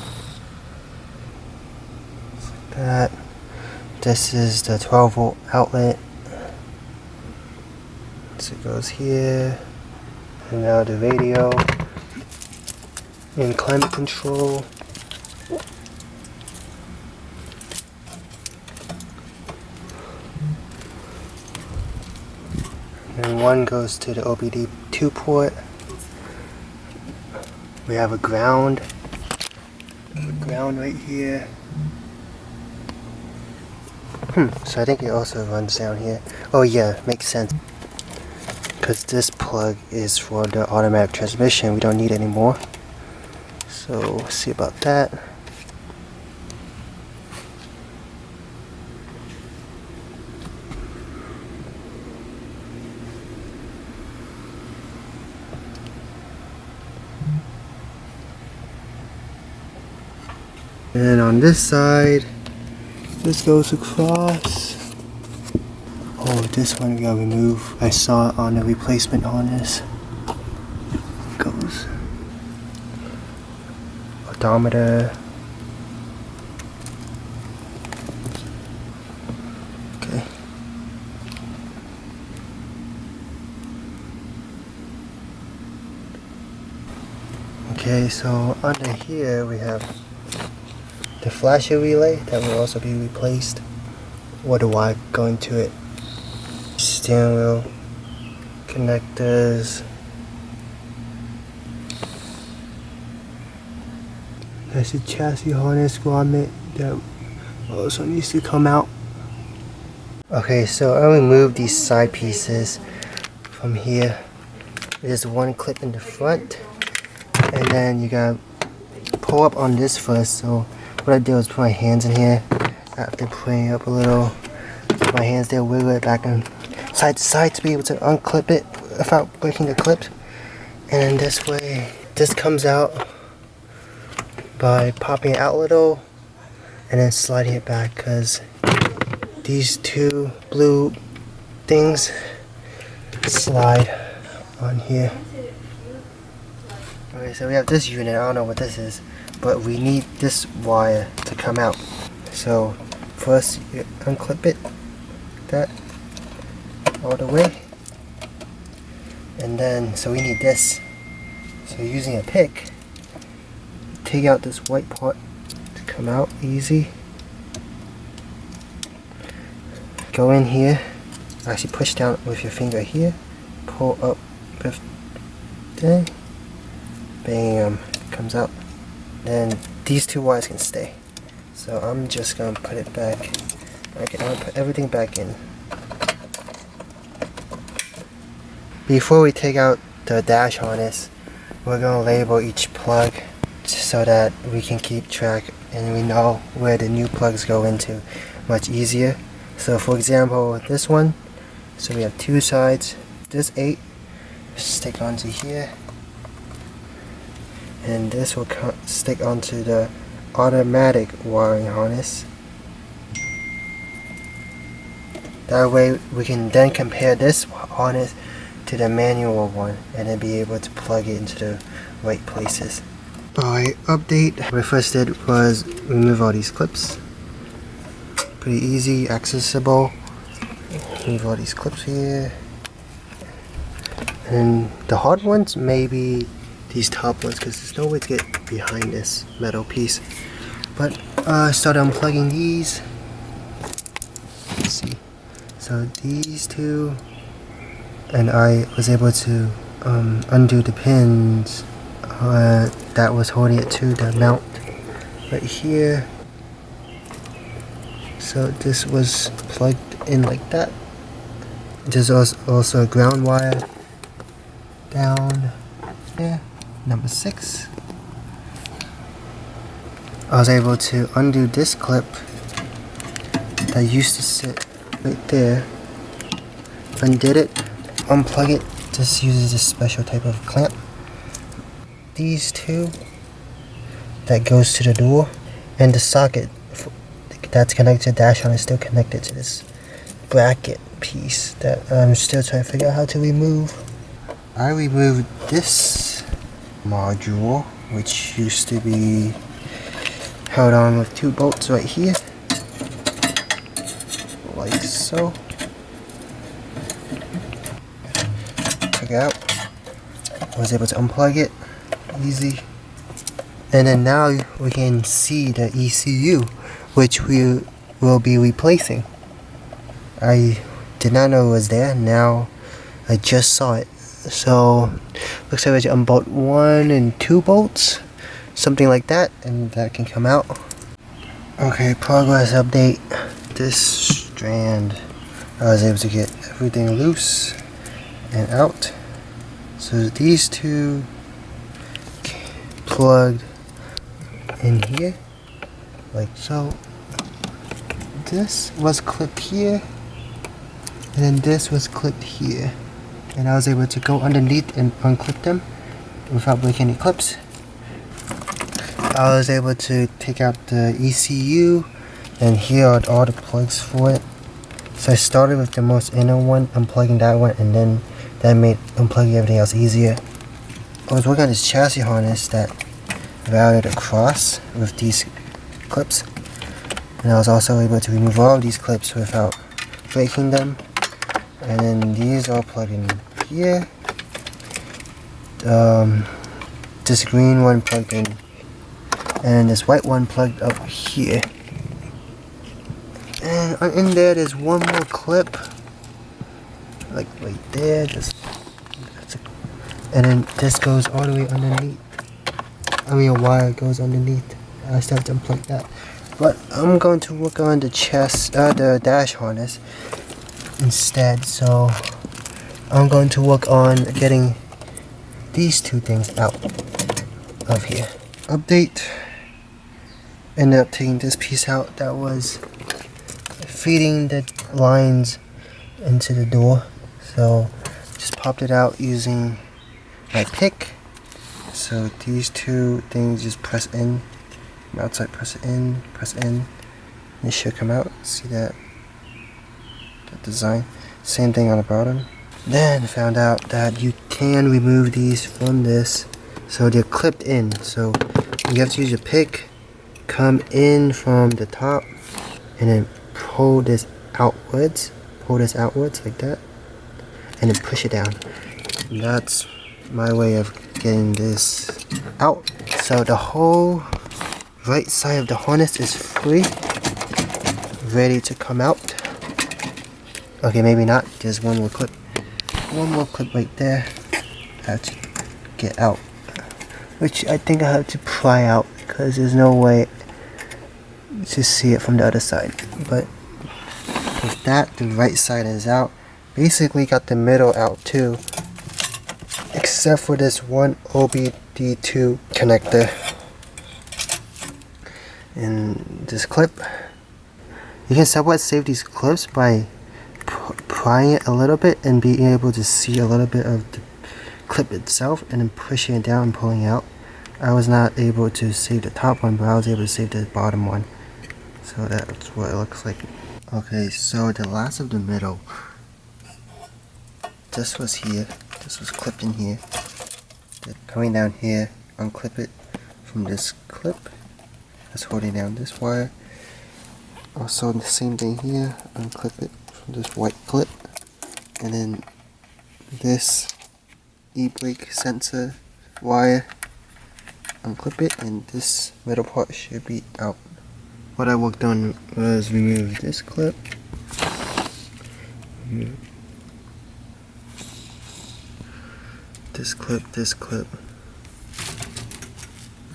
Just like that. This is the 12 volt outlet. So it goes here. And now the radio and climate control. And one goes to the OBD2 port. We have a ground right here. So I think it also runs down here. Oh yeah, makes sense. Because this plug is for the automatic transmission, we don't need any more. So we'll see about that. And on this side, this goes across. Oh, this one we gotta remove. I saw it on the replacement harness. It goes odometer. Okay. Okay, so under here we have the flasher relay that will also be replaced. What do I go into it? Steering wheel connectors. There's a chassis harness grommet that also needs to come out. Okay, so I removed these side pieces from here. There's one clip in the front, and then you gotta pull up on this first. So what I did was put my hands in here. After putting it up a little, put my hands there, wiggle it back and side to side to be able to unclip it without breaking the clip. And this way, this comes out by popping it out a little and then sliding it back, because these two blue things slide on here. Okay, so we have this unit. I don't know what this is, but we need this wire to come out. So first you unclip it, that all the way, and then so we need this. So using a pick, take out this white part to come out easy. Go in here, actually push down with your finger here, pull up with there, bam, comes out. Then these two wires can stay. So I'm just gonna put it back. Okay, I'm gonna put everything back in. Before we take out the dash harness, we're gonna label each plug so that we can keep track and we know where the new plugs go into much easier. So for example, this one, so we have two sides. This 8 stick onto here, and this will stick onto the automatic wiring harness. That way we can then compare this harness to the manual one and then be able to plug it into the right places. Alright, update. What I first did was remove all these clips. Pretty easy, accessible. Remove all these clips here. And the hard ones, maybe these top ones, because there's no way to get behind this metal piece. But start unplugging these. Let's see. So these two, and I was able to undo the pins that was holding it to the mount right here. So this was plugged in like that. There's also a ground wire down there, number 6. I was able to undo this clip that used to sit right there, undid it, unplug it. This uses this special type of clamp. These two, that goes to the door, and the socket that's connected to the dash on is still connected to this bracket piece that I'm still trying to figure out how to remove. I removed this module which used to be held on with 2 bolts right here, like so. Took it out. I was able to unplug it, easy. And then now we can see the ECU, which we will be replacing. I did not know it was there. Now I just saw it. So looks like I should unbolt 1 and 2 bolts, something like that, and that can come out. Okay, progress update. This strand, I was able to get everything loose and out. So these 2 plugged in here, like so. This was clipped here, and then this was clipped here. And I was able to go underneath and unclip them without breaking any clips. I was able to take out the ECU, and here are all the plugs for it. So I started with the most inner one, unplugging that one, and then that made unplugging everything else easier. I was working on this chassis harness that routed across with these clips, and I was also able to remove all of these clips without breaking them. And then these are plugged in here. This green one plugged in, and this white one plugged up here. And in there's one more clip, like right there. And then this goes all the way underneath. I mean, a wire goes underneath. I still have to unplug that. But I'm going to work on the the dash harness instead. So I'm going to work on getting these 2 things out of here. Update. Ended up taking this piece out that was feeding the lines into the door. So just popped it out using my pick. So these 2 things just press in. From outside, press in, and it should come out. See that? That design. Same thing on the bottom. Then found out that you can remove these from this. So they're clipped in. So you have to use your pick, come in from the top, and then pull this outwards. Pull this outwards like that, and then push it down. And that's my way of getting this out. So the whole right side of the harness is free, ready to come out. Okay, maybe not. There's one more clip. One more clip right there. I have to get out, which I think I have to pry out because there's no way to see it from the other side. But with that, the right side is out. Basically got the middle out too, except for this one OBD2 connector and this clip. You can somewhat save these clips by prying it a little bit and being able to see a little bit of the clip itself, and then pushing it down and pulling out. I was not able to save the top one, but I was able to save the bottom one. So that's what it looks like. Okay, so the last of the middle, this was here, this was clipped in here. Then coming down here, unclip it from this clip that's holding down this wire. Also the same thing here, unclip it from this white clip. And then this e-brake sensor wire, unclip it, and this middle part should be out. What I worked on was remove this clip, this clip.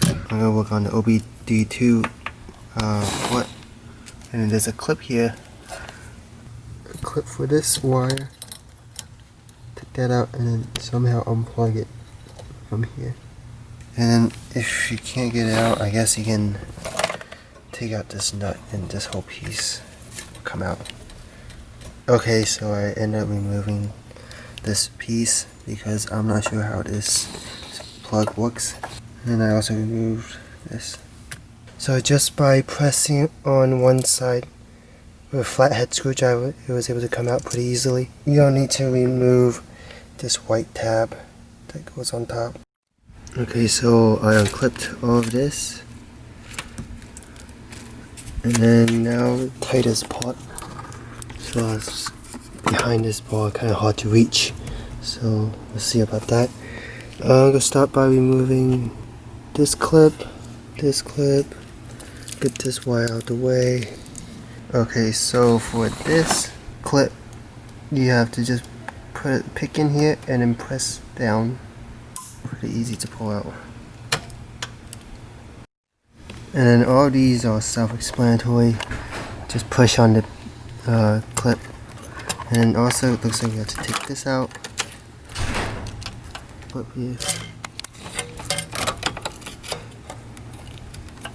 I'm gonna work on the OBD2 what, and then there's a clip here, a clip for this wire. Take that out and then somehow unplug it from here. And then if you can't get it out, I guess you can take out this nut and this whole piece will come out. Okay, so I ended up removing this piece because I'm not sure how this plug works. And I also removed this. So just by pressing on one side with a flathead screwdriver, it was able to come out pretty easily. You don't need to remove this white tab that goes on top. Okay, so I unclipped all of this, and then now the tightest part. So it's behind this bar, kind of hard to reach. So we'll see about that. I'm gonna start by removing this clip, get this wire out the way. Okay, so for this clip, you have to just pick in here and then press down. Pretty easy to pull out. And then all these are self-explanatory. Just push on the clip. And then also it looks like you have to take this out. Clip here.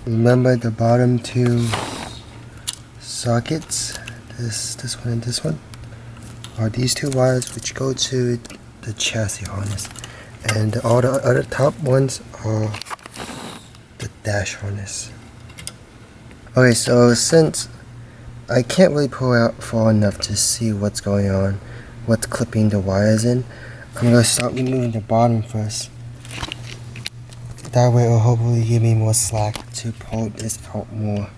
Remember the bottom two sockets, this one and this one, are these two wires which go to the chassis harness, and all the other top ones are the dash harness. Okay, so since I can't really pull out far enough to see what's going on, what's clipping the wires in, I'm going to start removing the bottom first. That way it will hopefully give me more slack to pull this out more,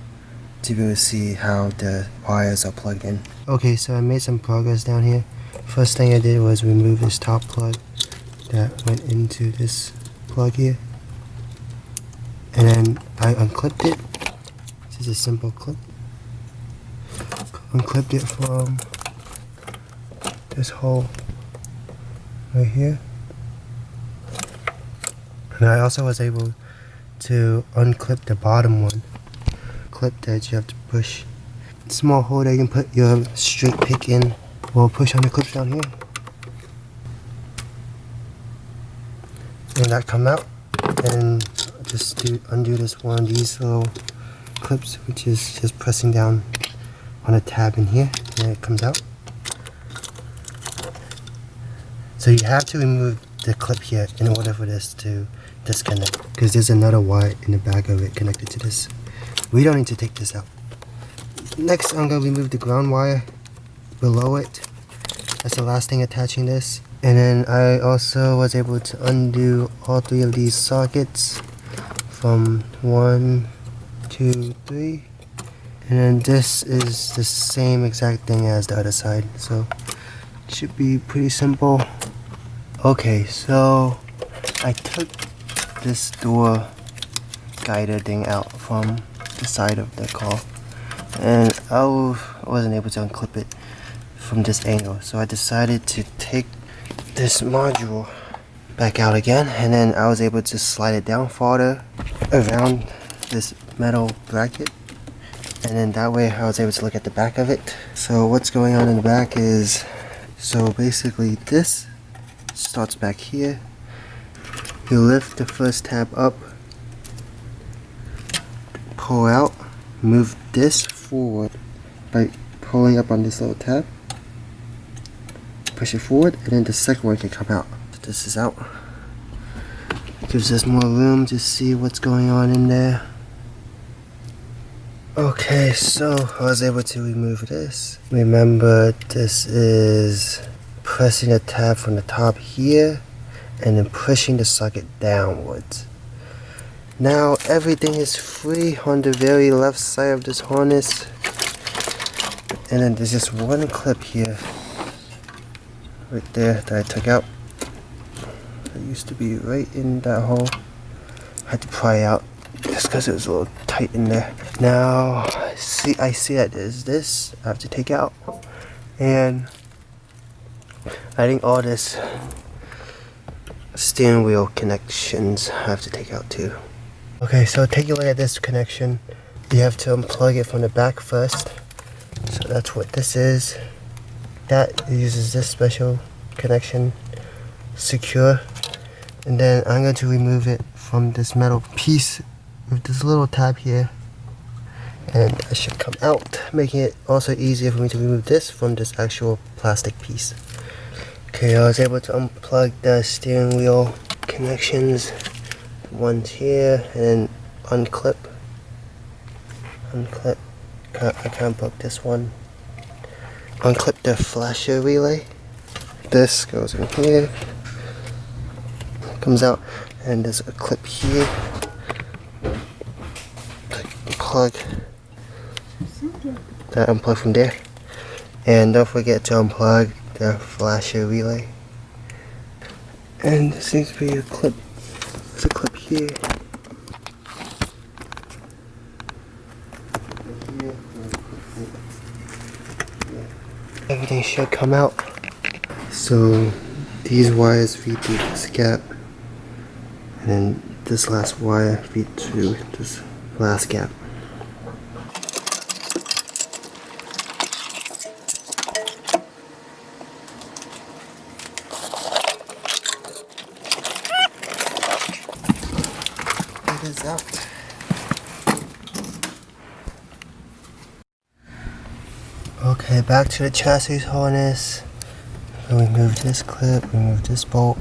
to be able to see how the wires are plugged in. Okay, so I made some progress down here. First thing I did was remove this top plug that went into this plug here. And then I unclipped it. This is a simple clip. Unclipped it from this hole right here. And I also was able to unclip the bottom one. Clip that you have to push. Small hole that you can put your straight pick in. We'll push on the clips down here. And that come out. And just undo this one of these little clips, which is just pressing down on a tab in here, and it comes out. So you have to remove the clip here in order for this to disconnect, because there's another wire in the back of it connected to this. We don't need to take this out. Next, I'm going to remove the ground wire below it. That's the last thing attaching this. And then I also was able to undo all three of these sockets from 1, 2, 3. And then this is the same exact thing as the other side. So it should be pretty simple. Okay, so I took this door guider thing out from the side of the car, and I wasn't able to unclip it from this angle, so I decided to take this module back out again, and then I was able to slide it down farther around this metal bracket, and then that way I was able to look at the back of it. So what's going on in the back is, so basically this starts back here. You lift the first tab up, pull out, move this forward by pulling up on this little tab, push it forward, and then the second one can come out. So this is out. Gives us more room to see what's going on in there. Okay, so I was able to remove this. Remember, this is pressing the tab from the top here and then pushing the socket downwards. Now everything is free on the very left side of this harness, and then there's just one clip here right there that I took out. It used to be right in that hole. I had to pry out just because it was a little tight in there. Now I see that there's this I have to take out, and I think all this steering wheel connections I have to take out too. Okay, so take a look at this connection. You have to unplug it from the back first. So that's what this is. That uses this special connection, secure. And then I'm going to remove it from this metal piece with this little tab here. And that should come out, making it also easier for me to remove this from this actual plastic piece. Okay, I was able to unplug the steering wheel connections. One's here, and then unclip. I can't plug this one. Unclip the flasher relay. This goes in here, comes out, And there's a clip here. Plug that unplug from there. And don't forget to unplug the flasher relay. And there seems to be a clip. There's a clip here. Everything should come out. So these wires feed through this gap, and then this last wire feeds through this last gap. It is out. Okay, back to the chassis harness. Remove this clip, remove this bolt,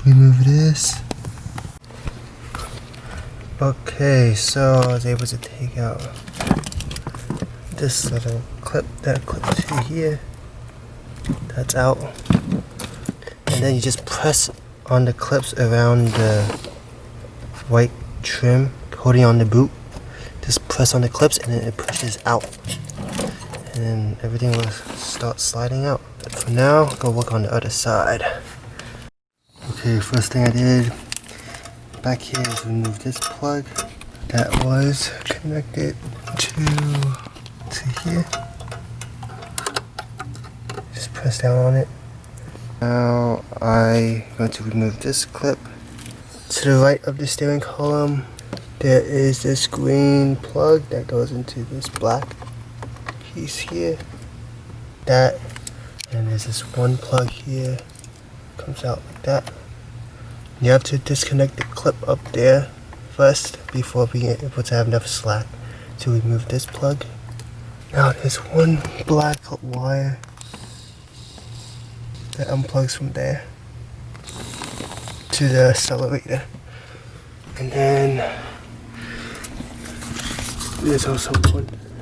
remove this. Okay, so I was able to take out this little clip that clips to here. That's out. And then you just press on the clips around the white trim holding on the boot. Just press on the clips and then it pushes out. And then everything will start sliding out. But for now, go work on the other side. Okay, first thing I did back here is remove this plug that was connected to here. Just press down on it. Now I'm going to remove this clip. To the right of the steering column, there is this green plug that goes into this black piece here. That, and there's this one plug here, comes out like that. You have to disconnect the clip up there first before being able to have enough slack to remove this plug. Now there's one black wire that unplugs from there to the accelerator. And then there's also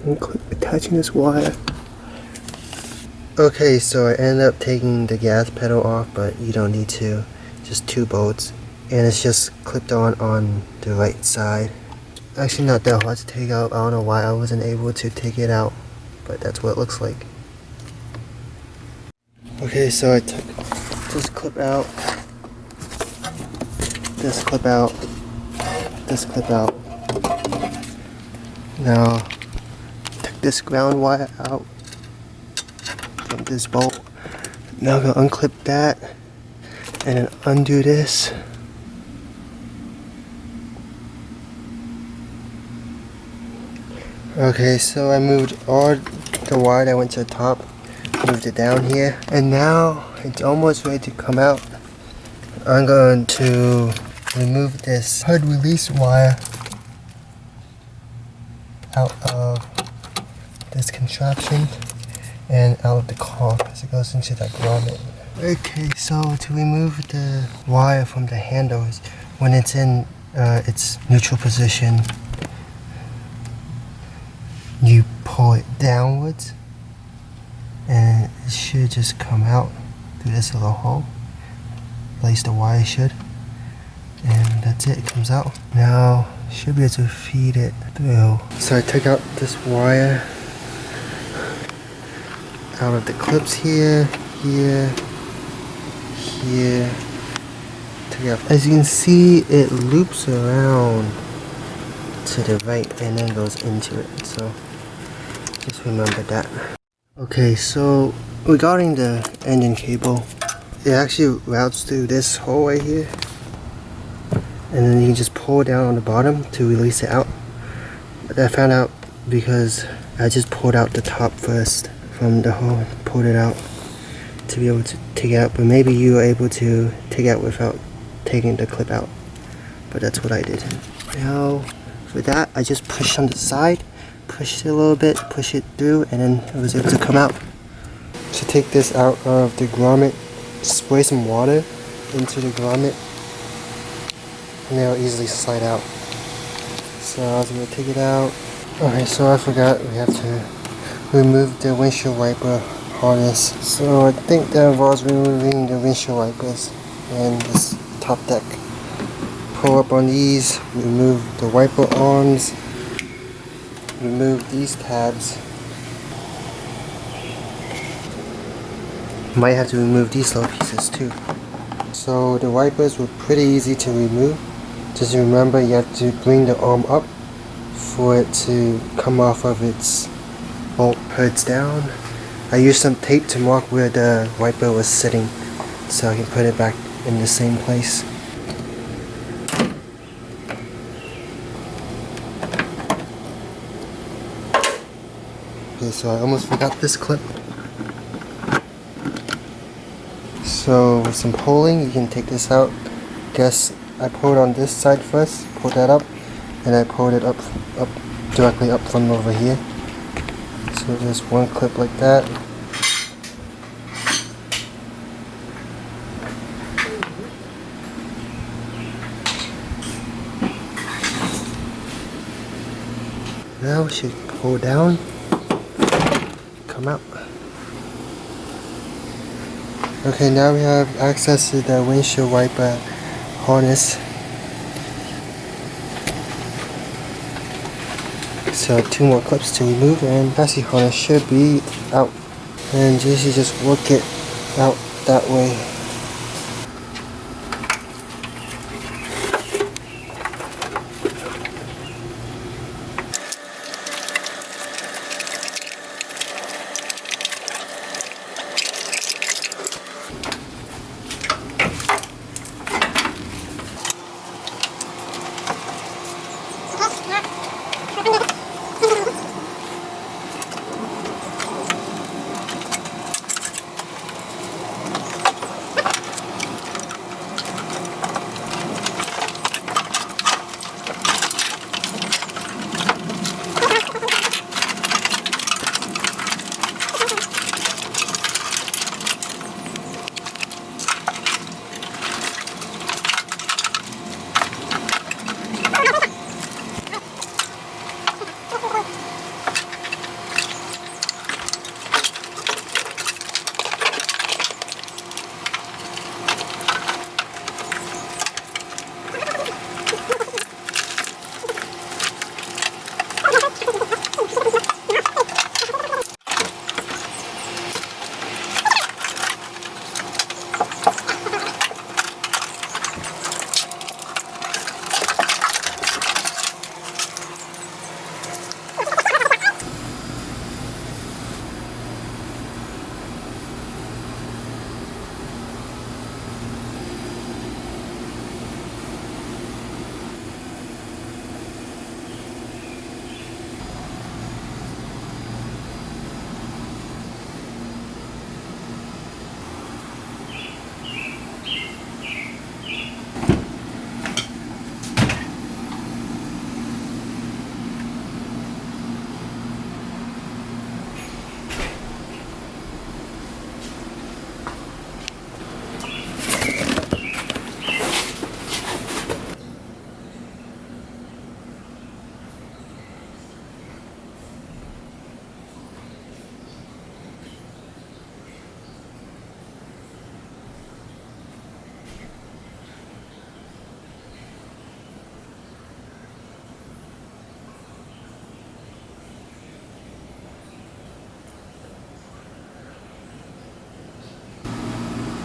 one clip attaching this wire. Okay, so I ended up taking the gas pedal off, but you don't need to. Just 2 bolts, and it's just clipped on the right side. Actually not that hard to take out. I don't know why I wasn't able to take it out, but that's what it looks like. Okay, so I took this clip out, this clip out, this clip out. Now took this ground wire out from this bolt. Now I'm gonna unclip that and then undo this. Okay, so I moved all the wire that went to the top, moved it down here, and now it's almost ready to come out. I'm going to remove this HUD release wire out of this contraption and out of the car as it goes into that grommet. Okay, so to remove the wire from the handles, when it's in its neutral position, you pull it downwards and it should just come out through this little hole. At least the wire should. And that's it, it comes out. Now, should be able to feed it through. So I took out this wire out of the clips here, here, here. As you can see, it loops around to the right and then goes into it. So just remember that. Okay, so regarding the engine cable, it actually routes through this hole right here, and then you can just pull down on the bottom to release it out. But I found out because I just pulled out the top first from the hole, pulled it out to be able to take it out. But maybe you were able to take it out without taking the clip out, but that's what I did. Now for that, I just pushed on the side, pushed it a little bit, push it through, and then it was able to come out. To take this out of the grommet, spray some water into the grommet and they'll easily slide out. So I was going to take it out. Alright, so I forgot we have to remove the windshield wiper harness. So I think that involves removing the windshield wipers and this top deck. Pull up on these, remove the wiper arms, remove these tabs. Might have to remove these little pieces too. So the wipers were pretty easy to remove. Just remember you have to bring the arm up for it to come off of its bolt heads down. I used some tape to mark where the wiper was sitting so I can put it back in the same place. Okay, so I almost forgot this clip. So with some pulling, you can take this out. Guess I pulled on this side first, pulled that up, and I pulled it up directly up from over here. So just one clip like that. Now we should pull down, come out. Okay, now we have access to the windshield wiper harness. So 2 more clips to remove and chassis harness should be out. And you should just work it out that way.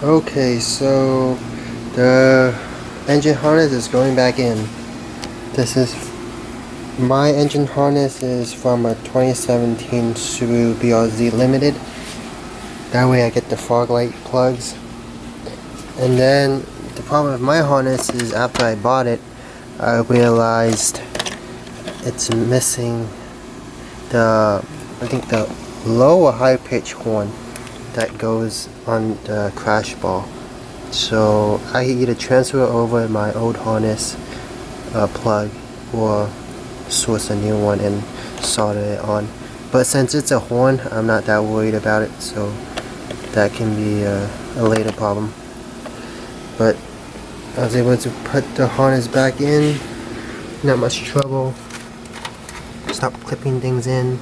Okay, so the engine harness is going back in. This is my engine harness is from a 2017 Subaru BRZ Limited. That way I get the fog light plugs. And then the problem with my harness is after I bought it, I realized it's missing the, I think the low or high pitch horn that goes on the crash bar. So I either transfer over my old harness plug or source a new one and solder it on. But since it's a horn, I'm not that worried about it, so that can be a later problem. But I was able to put the harness back in, not much trouble. Stop clipping things in.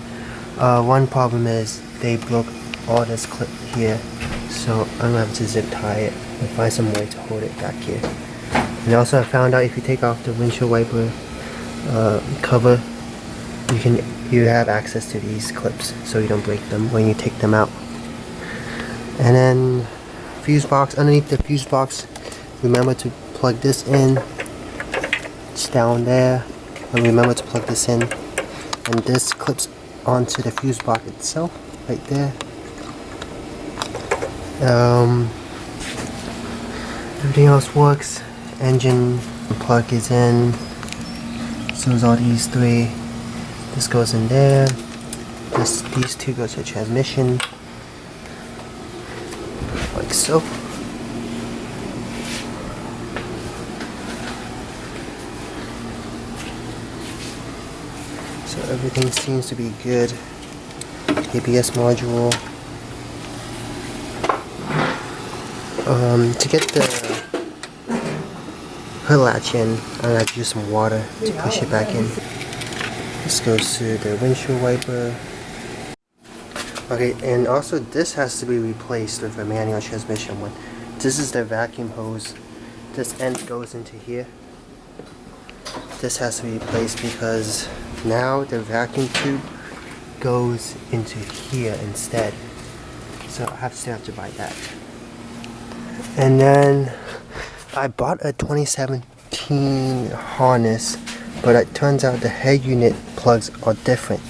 One problem is they broke all this clip here, so I'm gonna have to zip tie it and find some way to hold it back here. And also I found out if you take off the windshield wiper cover, you have access to these clips so you don't break them when you take them out. And then fuse box, underneath the fuse box, remember to plug this in. It's down there, and remember to plug this in, and this clips onto the fuse box itself right there. Everything else works. Engine plug is in, so is all these three. This goes in there. These two go to transmission, like so. So everything seems to be good. ABS module. To get the hood latch in, I'm gonna have to use some water to push it back in. This goes to the windshield wiper. Okay, and also this has to be replaced with a manual transmission one. This is the vacuum hose. This end goes into here. This has to be replaced because now the vacuum tube goes into here instead. So I still have to buy that. And then I bought a 2017 harness, but it turns out the head unit plugs are different.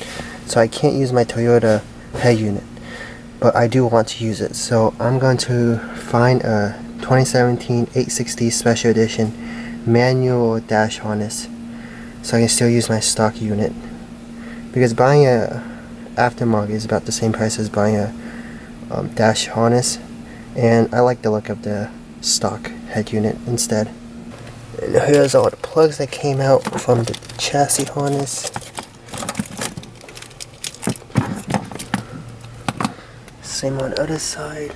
So I can't use my Toyota head unit, but I do want to use it. So I'm going to find a 2017 860 Special Edition manual dash harness so I can still use my stock unit. Because buying a aftermarket is about the same price as buying a dash harness, and I like the look of the stock head unit instead. And here's all the plugs that came out from the chassis harness. Same on the other side.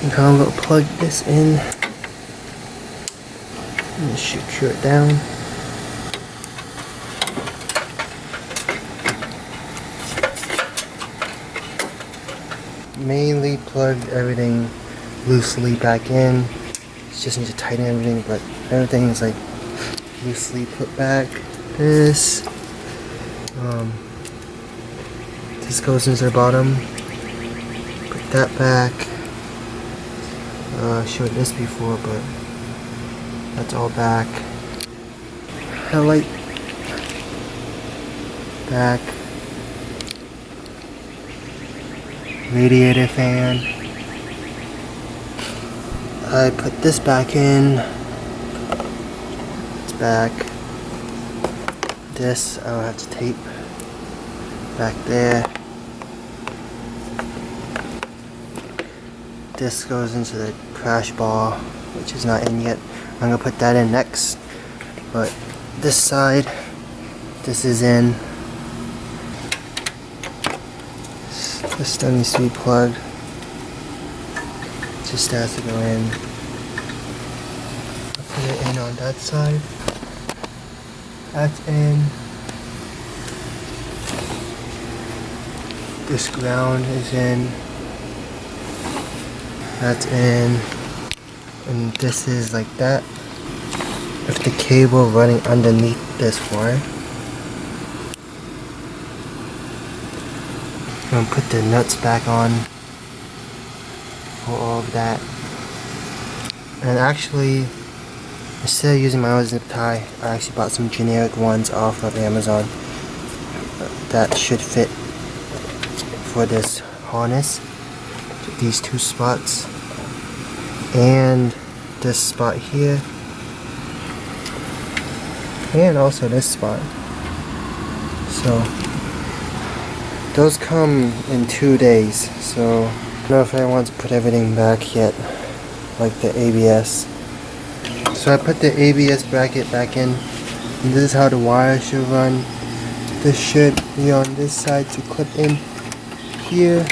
And I'm going to plug this in and secure it down. Mainly plugged everything loosely back in. Just need to tighten everything, but everything is like loosely put back. This goes into the bottom. Put that back. I showed this before, but that's all back. Headlight back. Radiator fan. I put this back in. It's back. This I'll have to tape back there. This goes into the crash bar, which is not in yet. I'm gonna put that in next. But this side, this is in. This still needs to be plugged. Just has to go in. I'll put it in on that side. That's in. This ground is in. That's in. And this is like that. With the cable running underneath this wire. I'm gonna put the nuts back on for all of that. And actually, instead of using my own zip tie, I actually bought some generic ones off of Amazon that should fit for this harness. These two spots and this spot here, and also this spot. So those come in 2 days, so I don't know if I want to put everything back yet, like the ABS. So I put the ABS bracket back in, and this is how the wire should run. This should be on this side to clip in here.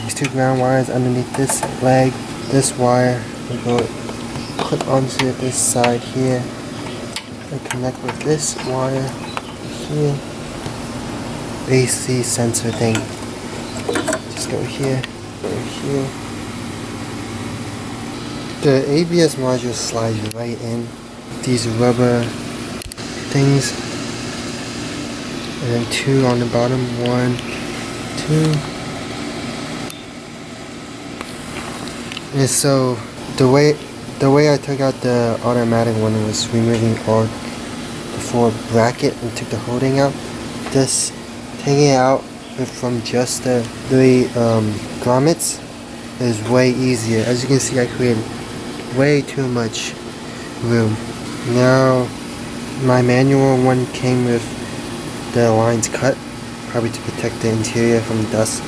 These two ground wires underneath this leg. This wire will go clip onto this side here and connect with this wire here. AC sensor thing. Just go here, The ABS module slides right in these rubber things, and then 2 on the bottom, 1, 2. And so the way I took out the automatic one was removing all the 4 bracket and took the holding out. This taking it out from just the 3 grommets is way easier. As you can see, I created way too much room. Now my manual one came with the lines cut, probably to protect the interior from dust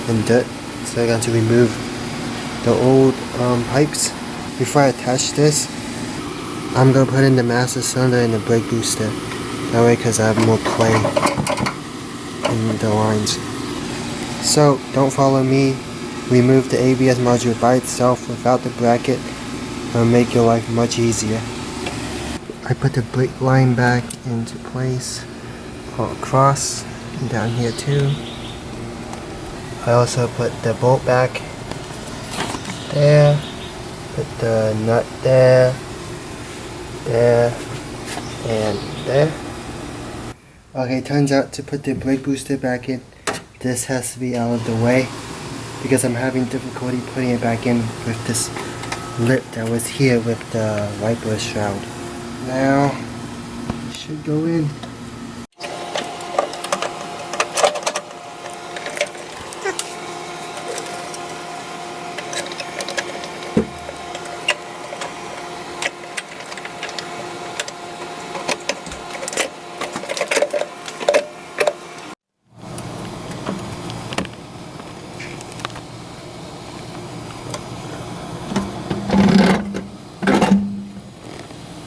and dirt. So I got to remove the old pipes. Before I attach this, I'm gonna put in the master cylinder and the brake booster. That way, because I have more play in the lines. So don't follow me. Remove the ABS module by itself without the bracket. It'll make your life much easier. I put the brake line back into place all across and down here too. I also put the bolt back there. Put the nut there, there, and there. Okay, turns out to put the brake booster back in, this has to be out of the way because I'm having difficulty putting it back in with this lip that was here with the wiper shroud. Now, it should go in.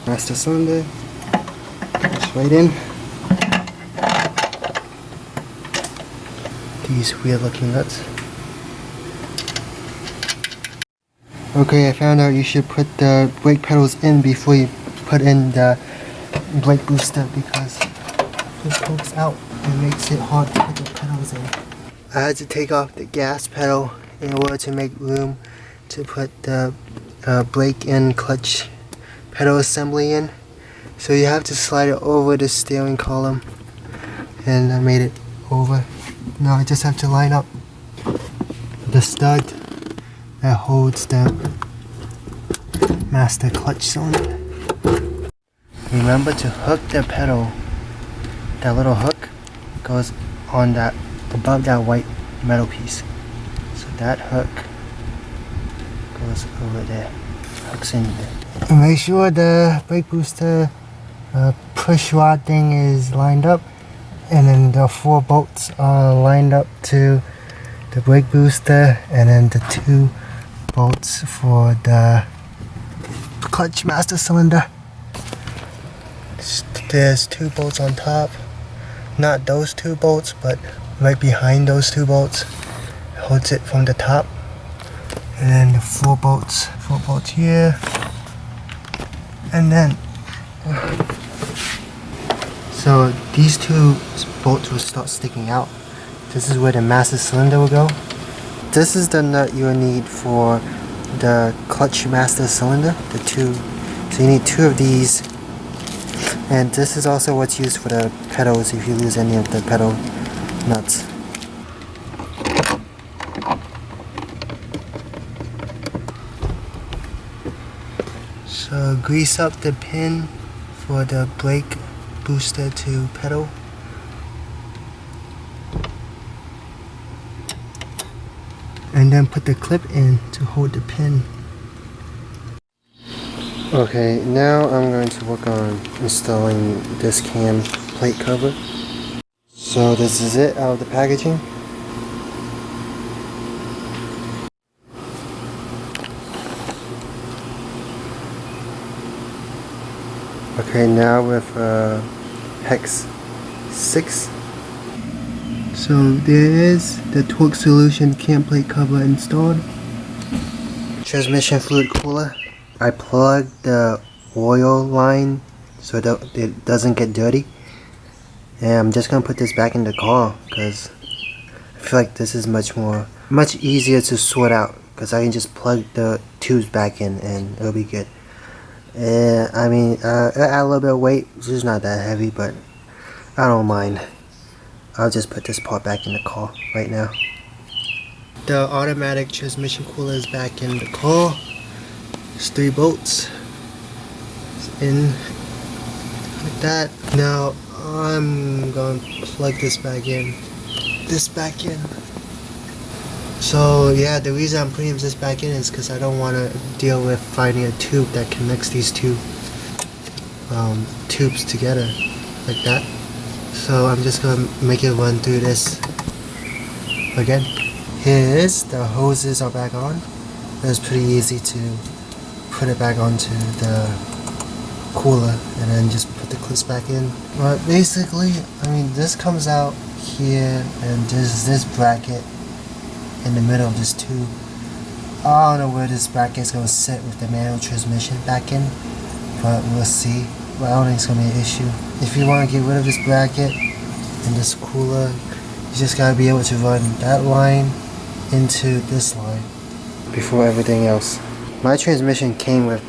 Master cylinder, push right in. These weird looking nuts. Okay, I found out you should put the brake pedals in before you put in the brake booster because it pokes out and makes it hard to put the pedals in. I had to take off the gas pedal in order to make room to put the brake and clutch pedal assembly in. So you have to slide it over the steering column, and I made it over. Now I just have to line up the stud that holds the master clutch cylinder. Remember to hook the pedal. That little hook goes on that above that white metal piece. So that hook goes over there. Hooks in there. And make sure the brake booster push rod thing is lined up, and then the 4 bolts are lined up to the brake booster, and then the 2 bolts for the clutch master cylinder. There's 2 bolts on top, not those 2 bolts, but right behind those 2 bolts holds it from the top, and then the 4 bolts here. And then, so these 2 bolts will start sticking out. This is where the master cylinder will go. This is the nut you will need for the clutch master cylinder, the 2. So you need 2 of these. And this is also what's used for the pedals if you lose any of the pedal nuts. So grease up the pin for the brake booster to pedal. And then put the clip in to hold the pin. Okay, now I'm going to work on installing this cam plate cover. So this is it out of the packaging. Okay, now with hex 6. So there is the torque solution cam plate cover installed. Transmission fluid cooler. I plugged the oil line so that it doesn't get dirty. And I'm just gonna put this back in the car because I feel like this is much easier to sort out because I can just plug the tubes back in and it'll be good. I mean, it'll add a little bit of weight, it's just not that heavy, but I don't mind. I'll just put this part back in the car right now. The automatic transmission cooler is back in the car. There's 3 bolts in like that. Now I'm going to plug this back in. So yeah, the reason I'm putting this back in is because I don't want to deal with finding a tube that connects these two tubes together like that. So I'm just going to make it run through this again. Here it is, the hoses are back on. It was pretty easy to put it back onto the cooler and then just put the clips back in. But basically, I mean, this comes out here and there's this bracket in the middle of this tube. I don't know where this bracket is going to sit with the manual transmission back in, but we'll see. But I don't think it's going to be an issue. If you want to get rid of this bracket and this cooler, you just got to be able to run that line into this line before everything else. My transmission came with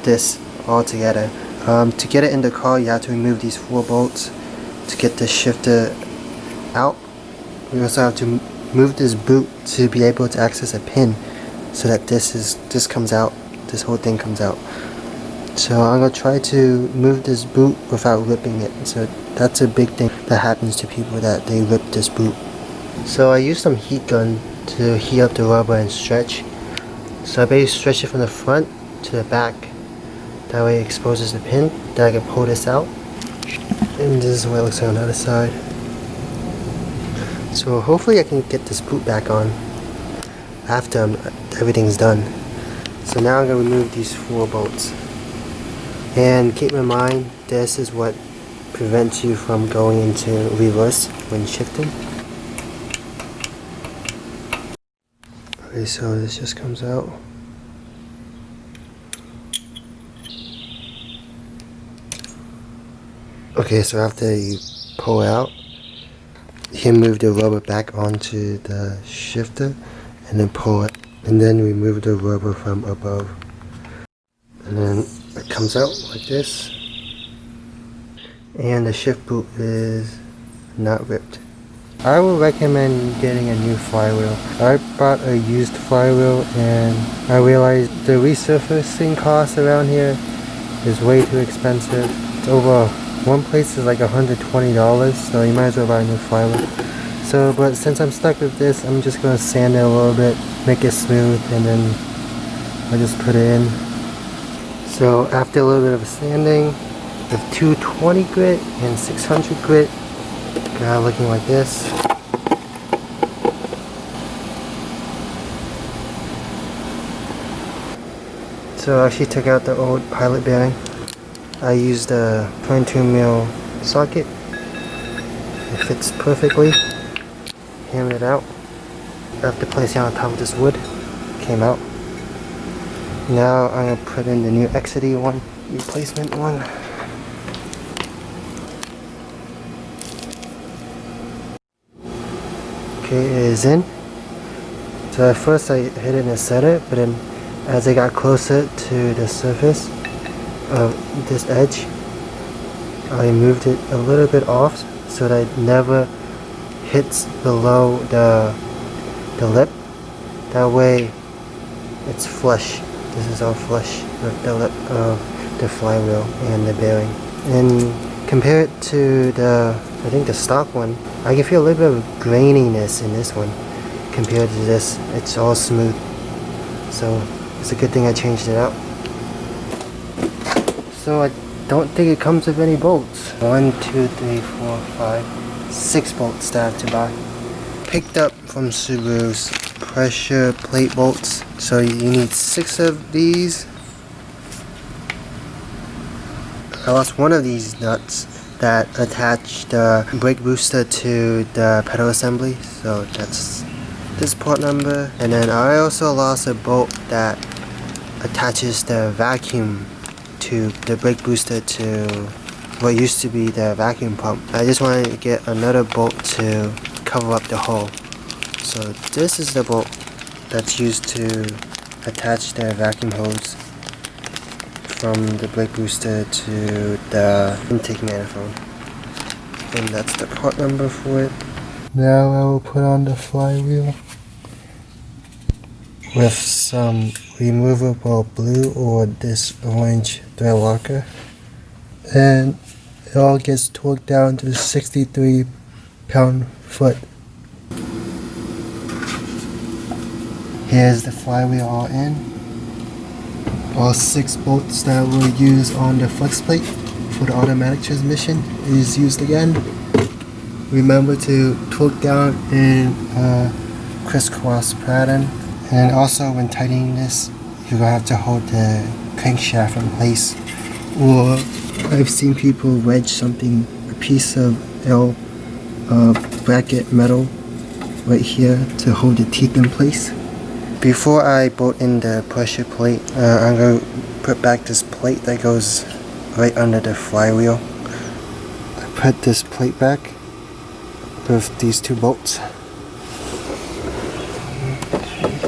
this all together. To get it in the car, you have to remove these 4 bolts to get the shifter out. We also have to move this boot to be able to access a pin so that this comes out, this whole thing comes out. So I'm going to try to move this boot without ripping it. So that's a big thing that happens to people, that they rip this boot. So I used some heat gun to heat up the rubber and stretch. So I basically stretch it from the front to the back. That way it exposes the pin. Then I can pull this out. And this is what it looks like on the other side. So hopefully I can get this boot back on after everything's done. So now I'm going to remove these 4 bolts. And keep in mind, this is what prevents you from going into reverse when shifting. Okay, so this just comes out. Okay, so after you pull out, you can move the rubber back onto the shifter and then pull it, and then remove the rubber from above. And then it comes out like this. And the shift boot is not ripped. I would recommend getting a new flywheel. I bought a used flywheel and I realized the resurfacing cost around here is way too expensive. It's over, one place is like $120, so you might as well buy a new flywheel. So, but since I'm stuck with this, I'm just going to sand it a little bit, make it smooth, and then I just put it in. So after a little bit of sanding, with 220 grit and 600 grit, got looking like this. So I actually took out the old pilot bearing. I used a 22mm socket. It fits perfectly. Hammered it out. After placing it on top of this wood, came out. Now I'm going to put in the new XD one, replacement one. Okay, it is in. So at first I hit it in the center, but then as I got closer to the surface of this edge, I moved it a little bit off so that it never hits below the lip. That way it's flush. This is all flush with the lip of the flywheel and the bearing. And compare it to I think the stock one, I can feel a little bit of graininess in this one compared to this. It's all smooth. So it's a good thing I changed it out. So I don't think it comes with any bolts. 1, 2, 3, 4, 5, 6 bolts that I have to buy. Picked up from Subaru's pressure plate bolts. So you need 6 of these. I lost one of these nuts that attach the brake booster to the pedal assembly. So that's this part number. And then I also lost a bolt that attaches the vacuum to the brake booster to what used to be the vacuum pump. I just wanted to get another bolt to cover up the hole. So this is the bolt that's used to attach the vacuum hose from the brake booster to the intake manifold. And that's the part number for it. Now I will put on the flywheel with some removable blue or this orange thread locker, and it all gets torqued down to 63 pound-foot. Here's the flywheel all in. All 6 bolts that were used on the flex plate for the automatic transmission is used again. Remember to torque down in a crisscross pattern. And also when tightening this, you're going to have to hold the crankshaft in place. Or I've seen people wedge something, a piece of L bracket metal right here to hold the teeth in place. Before I bolt in the pressure plate, I'm going to put back this plate that goes right under the flywheel. I put this plate back with these 2 bolts.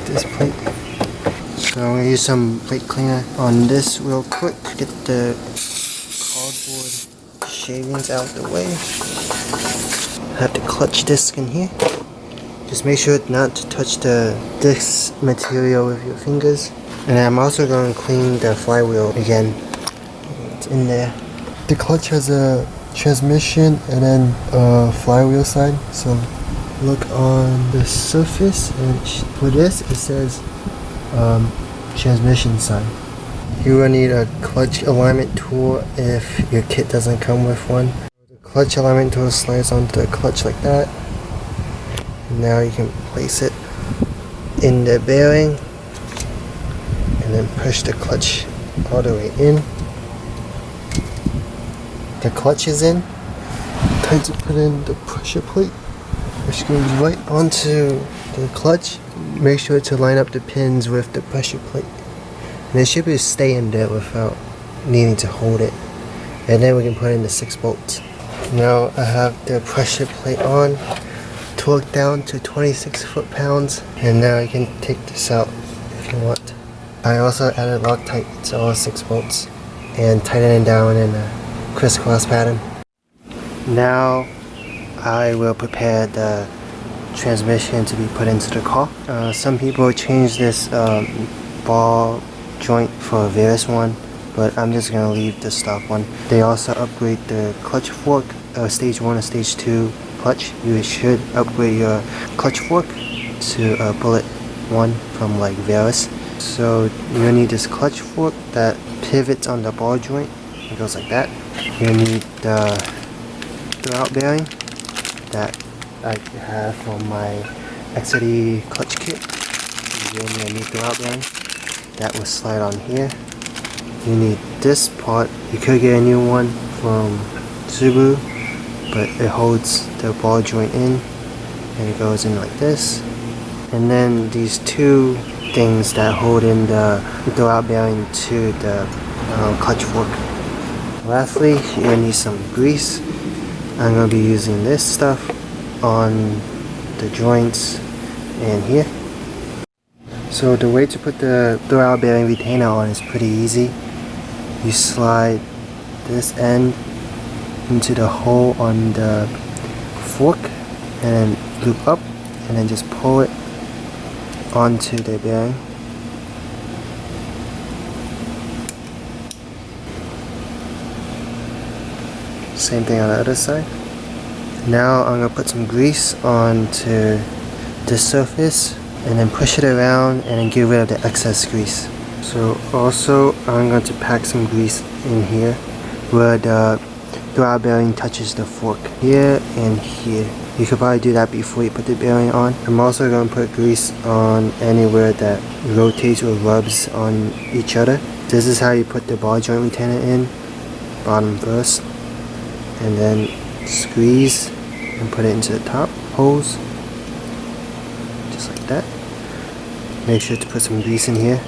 This plate. So I'm going to use some plate cleaner on this real quick. Get the cardboard shavings out the way. I have the clutch disc in here. Just make sure not to touch the disc material with your fingers. And I'm also going to clean the flywheel again. It's in there. The clutch has a transmission and then a flywheel side. So look on the surface, and for this it says transmission side. You will need a clutch alignment tool if your kit doesn't come with one. The clutch alignment tool slides onto the clutch like that. Now you can place it in the bearing and then push the clutch all the way in. The clutch is in. Time to put in the pressure plate, which goes right onto the clutch. Make sure to line up the pins with the pressure plate. And it should be staying there without needing to hold it. And then we can put in the 6 bolts. Now I have the pressure plate on, torqued down to 26 foot-pounds. And now you can take this out if you want. I also added Loctite to all 6 bolts and tighten it down in a crisscross pattern. Now I will prepare the transmission to be put into the car. Some people change this ball joint for a VRS one, but I'm just going to leave the stock one. They also upgrade the clutch fork, stage 1 and stage 2 clutch. You should upgrade your clutch fork to a bullet one from like VRS. So you'll need this clutch fork that pivots on the ball joint. It goes like that. You need the throwout bearing that I have from my XD clutch kit. You will need a new throwout bearing that will slide on here. You need this part. You could get a new one from Subaru, but it holds the ball joint in and it goes in like this. And then these 2 things that hold in the throwout bearing to the clutch fork. Lastly, you're going to need some grease. I'm going to be using this stuff on the joints and here. So the way to put the throwout bearing retainer on is pretty easy. You slide this end into the hole on the fork and then loop up and then just pull it onto the bearing. Same thing on the other side. Now I'm going to put some grease onto the surface and then push it around and then get rid of the excess grease. So also I'm going to pack some grease in here where the throwout bearing touches the fork, here and here. You could probably do that before you put the bearing on. I'm also going to put grease on anywhere that rotates or rubs on each other. This is how you put the ball joint retainer in, bottom first, and then squeeze and put it into the top holes, just like that. Make sure to put some grease in here.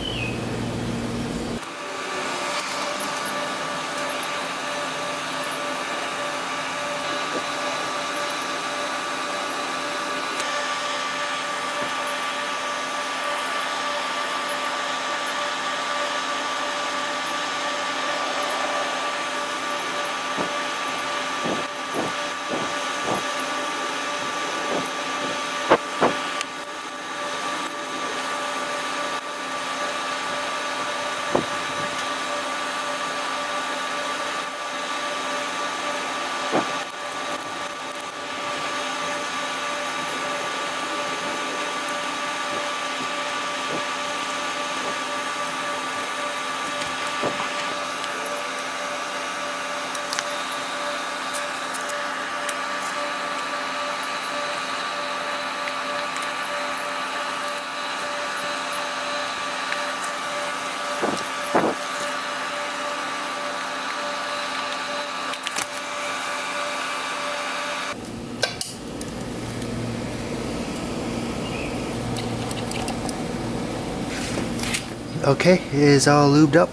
Okay, it is all lubed up,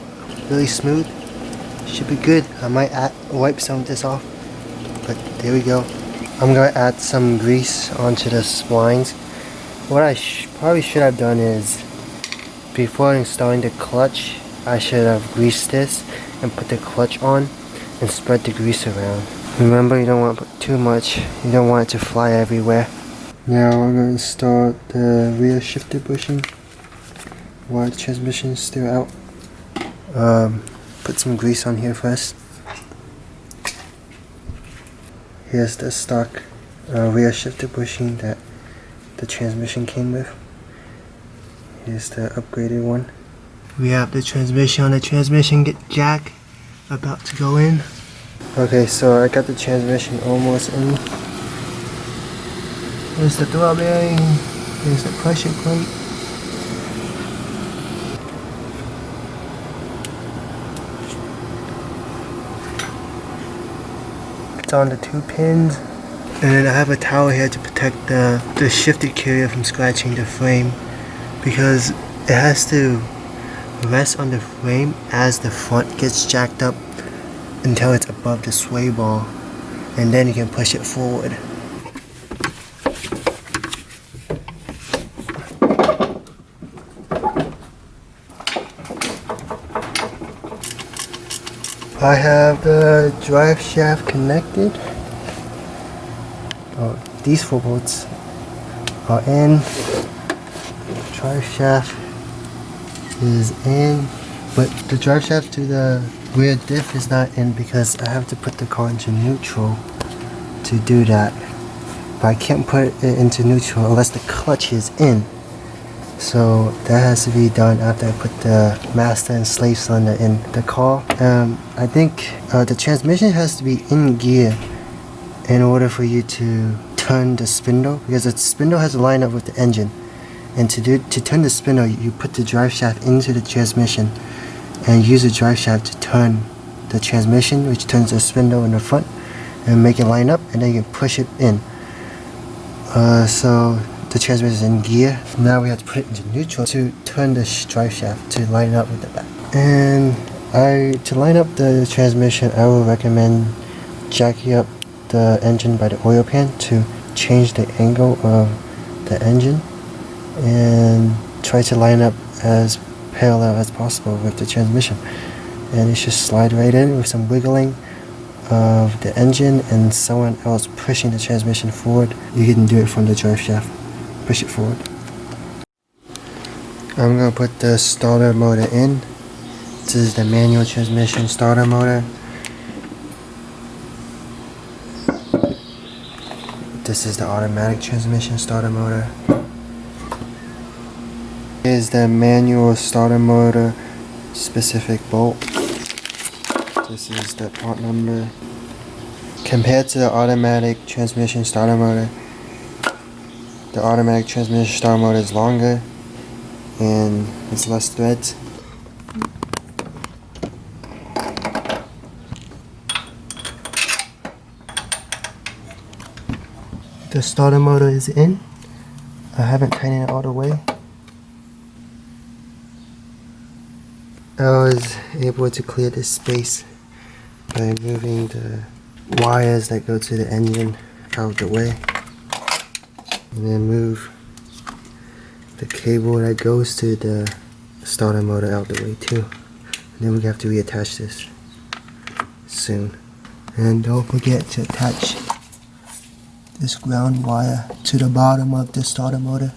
really smooth. Should be good. I might wipe some of this off, but there we go. I'm gonna add some grease onto the splines. What I probably should have done is, before installing the clutch, I should have greased this and put the clutch on and spread the grease around. Remember, you don't want to put too much. You don't want it to fly everywhere. Now I'm going to install the rear shifter bushing while the transmission is still out. Put some grease on here first. Here's the stock rear shifter bushing that the transmission came with. Here's the upgraded one. We have the transmission on the transmission jack about to go in. Okay, so I got the transmission almost in. Here's the throttle bearing. Here's the pressure plate. It's on the 2 pins. And then I have a towel here to protect the shifter carrier from scratching the frame, because it has to rest on the frame as the front gets jacked up until it's above the sway bar, and then you can push it forward. I have the drive shaft connected. Oh, these 4 bolts are in. Drive shaft is in, but the drive shaft to the rear diff is not in because I have to put the car into neutral to do that. But I can't put it into neutral unless the clutch is in. So that has to be done after I put the master and slave cylinder in the car. I think the transmission has to be in gear in order for you to turn the spindle, because the spindle has to line up with the engine. And to turn the spindle, you put the drive shaft into the transmission and use the drive shaft to turn the transmission, which turns the spindle in the front and make it line up, and then you can push it in. So the transmission is in gear. Now we have to put it into neutral to turn the drive shaft to line up with the back. And to line up the transmission, I would recommend jacking up the engine by the oil pan to change the angle of the engine, and try to line up as parallel as possible with the transmission, and it should slide right in with some wiggling of the engine and someone else pushing the transmission forward. You can do it from the drive shaft. Push it forward. I'm going to put the starter motor in. This is the manual transmission starter motor. This is the automatic transmission starter motor. Here's the manual starter motor specific bolt. This is the part number. Compared to the automatic transmission starter motor, the automatic transmission starter motor is longer and it's less threads. The starter motor is in. I haven't tightened it all the way. I was able to clear this space by moving the wires that go to the engine out of the way, and then move the cable that goes to the starter motor out the way too. And then we have to reattach this soon. And don't forget to attach this ground wire to the bottom of the starter motor.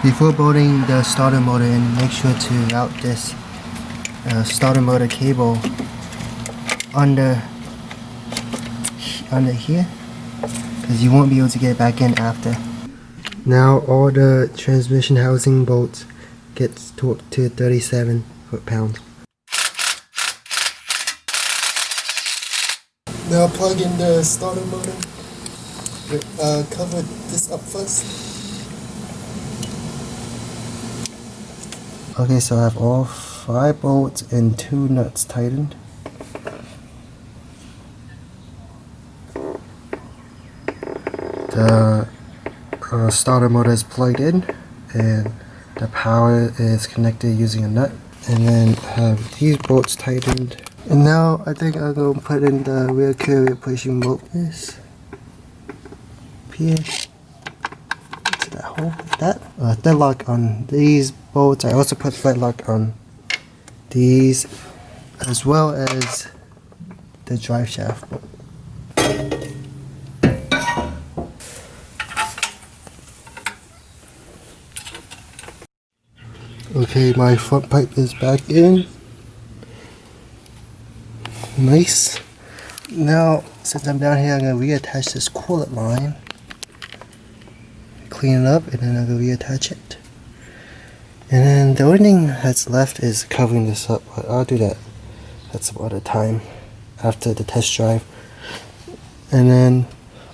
Before bolting the starter motor in, make sure to route this starter motor cable under here, because you won't be able to get it back in after. Now all the transmission housing bolts get torqued to 37 foot-pounds. Now plug in the starter motor. Cover this up first. Okay, so I have all 5 bolts and 2 nuts tightened. The starter motor is plugged in and the power is connected using a nut, and then have these bolts tightened. And now I think I'm going to put in the rear carrier pushing bolt. This here to that hole, like that. Thread lock on these bolts. I also put thread lock on these, as well as the drive shaft bolt. Okay, my front pipe is back in. Nice. Now, since I'm down here, I'm going to reattach this coolant line. Clean it up, and then I'm going to reattach it. And then the only thing that's left is covering this up, but I'll do that at some other time after the test drive. And then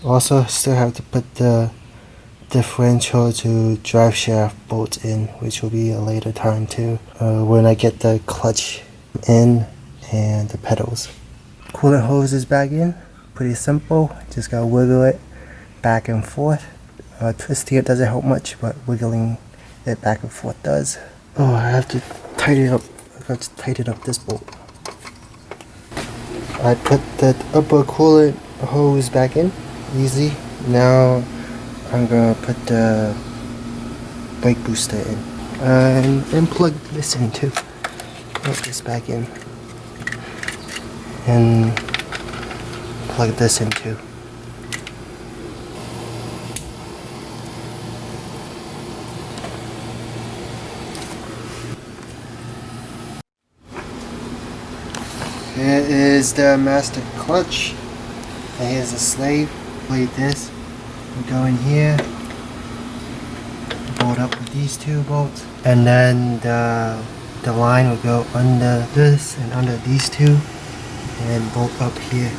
also still have to put the differential to drive shaft bolts in, which will be a later time too, when I get the clutch in and the pedals. Coolant hose is back in. Pretty simple. Just gotta wiggle it back and forth. Twisting it doesn't help much, but wiggling it back and forth does. Oh, I have to tighten it up. I got to tighten up this bolt. I put the upper coolant hose back in. Easy. Now I'm gonna put the brake booster in. And plug this in too. Plug this back in. And plug this in too. Here is the master clutch, and here's the slave. Like this, we go in here, bolt up with these two bolts, and then the line will go under this and under these two, and bolt up here.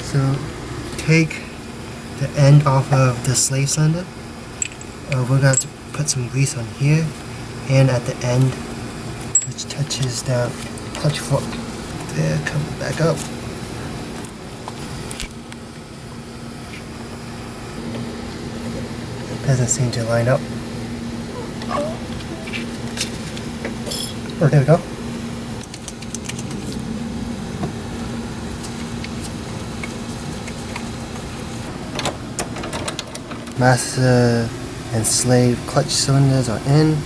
So take the end off of the slave cylinder. We're going to have to put some grease on here and at the end, which touches the clutch fork. There, coming back up. It doesn't seem to line up. Oh, there we go. Master and slave clutch cylinders are in.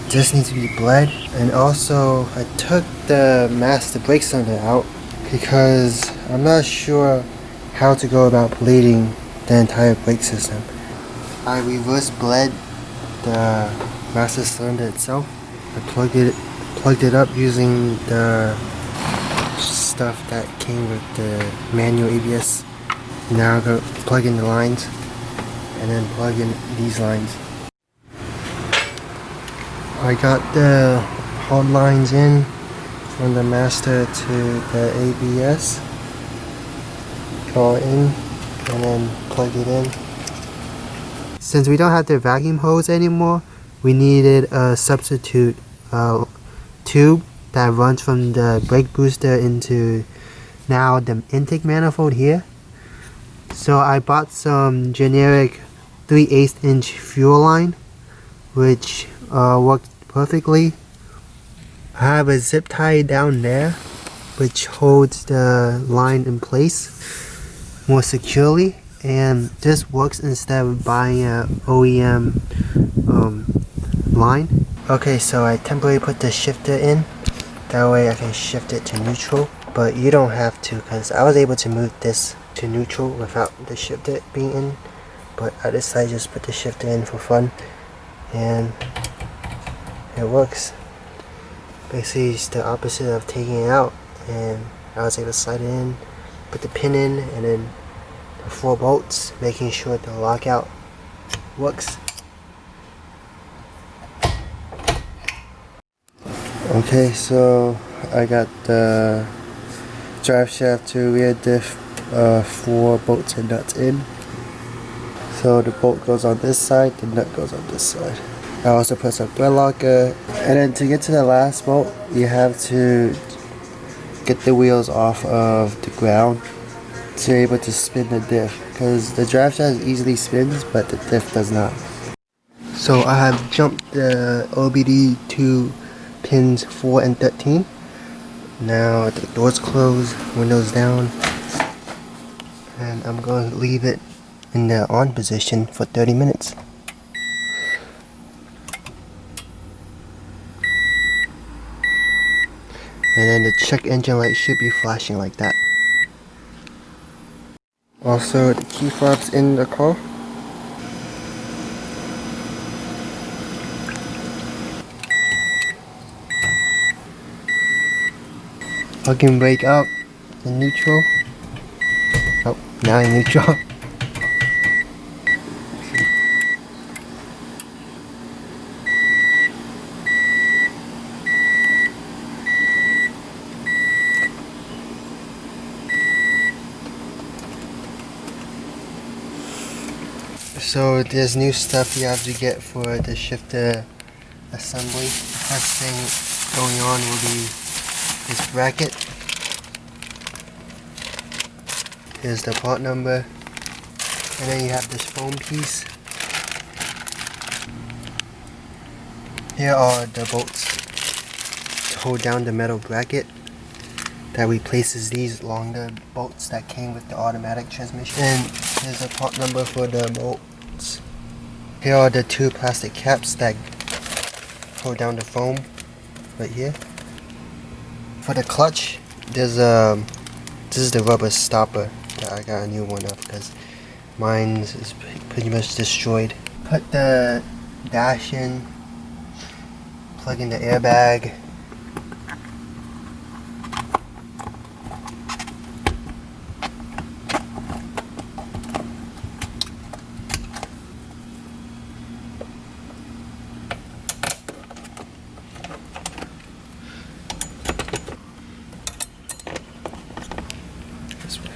This needs to be bled, and also I took the master brake cylinder out because I'm not sure how to go about bleeding the entire brake system. I reverse bled the master cylinder itself. I plugged it up using the stuff that came with the manual ABS. Now I'm going to plug in the lines and then plug in these lines. I got the hot lines in from the master to the ABS. Go in and then plug it in. Since we don't have the vacuum hose anymore, we needed a substitute tube that runs from the brake booster into now the intake manifold here. So I bought some generic 3/8 inch fuel line, which worked perfectly. I have a zip tie down there, which holds the line in place more securely, and this works instead of buying a OEM line. Okay, so I temporarily put the shifter in, that way I can shift it to neutral, but you don't have to, because I was able to move this to neutral without the shifter being in, but I decided just put the shifter in for fun, and it works. Basically it's the opposite of taking it out, and I was able to slide it in, put the pin in, and then the 4 bolts, making sure the lockout works. Okay, so I got the drive shaft to rear diff 4 bolts and nuts in. So the bolt goes on this side, the nut goes on this side. I also put some thread locker, and then to get to the last bolt, you have to get the wheels off of the ground to be able to spin the diff, because the drive shaft easily spins but the diff does not. So I have jumped the OBD to pins 4 and 13. Now the doors closed, windows down, and I'm going to leave it in the on position for 30 minutes. And then the check engine light should be flashing like that. Also, the key fob's in the car. Parking brake out in neutral. Oh, now in neutral. So there's new stuff you have to get for the shifter assembly. The first thing going on will be this bracket. Here's the part number. And then you have this foam piece. Here are the bolts to hold down the metal bracket that replaces these longer bolts that came with the automatic transmission. And here's a part number for the bolts. Here are the two plastic caps that hold down the foam right here. For the clutch, there's this is the rubber stopper that I got a new one of because mine is pretty much destroyed. Put the dash in, plug in the airbag. This way.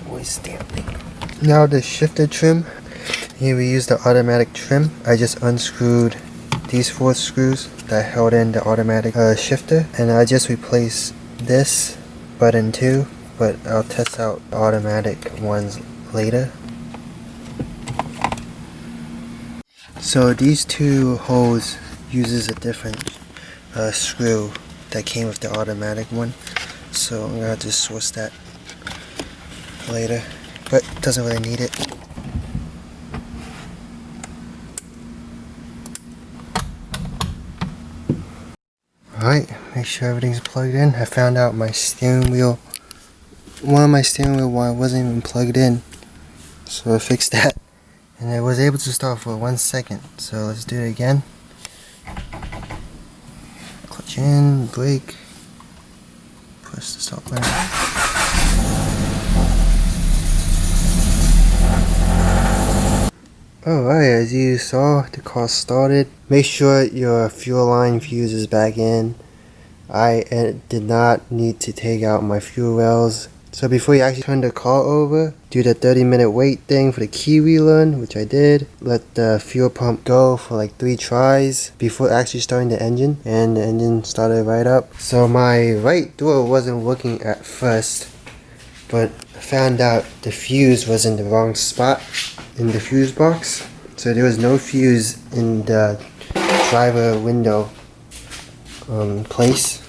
Voice stamping. Now the shifter trim. Here we use the automatic trim. I just unscrewed these 4 screws that held in the automatic shifter, and I just replaced this button too, but I'll test out the automatic ones later. So these 2 holes uses a different screw that came with the automatic one, so I'm gonna have to source that later, but doesn't really need it. Alright, make sure everything's plugged in. I found out my steering wheel, one of my steering wheel wire wasn't even plugged in, so I fixed that. And I was able to start for 1 second, so let's do it again. Clutch in, brake, press the stop button. Alright, as you saw, the car started. Make sure your fuel line fuse is back in. I did not need to take out my fuel rails. So before you actually turn the car over, do the 30-minute wait thing for the key relearn, which I did. Let the fuel pump go for like 3 tries before actually starting the engine, and the engine started right up. So my right door wasn't working at first, but I found out the fuse was in the wrong spot in the fuse box. So there was no fuse in the driver window place.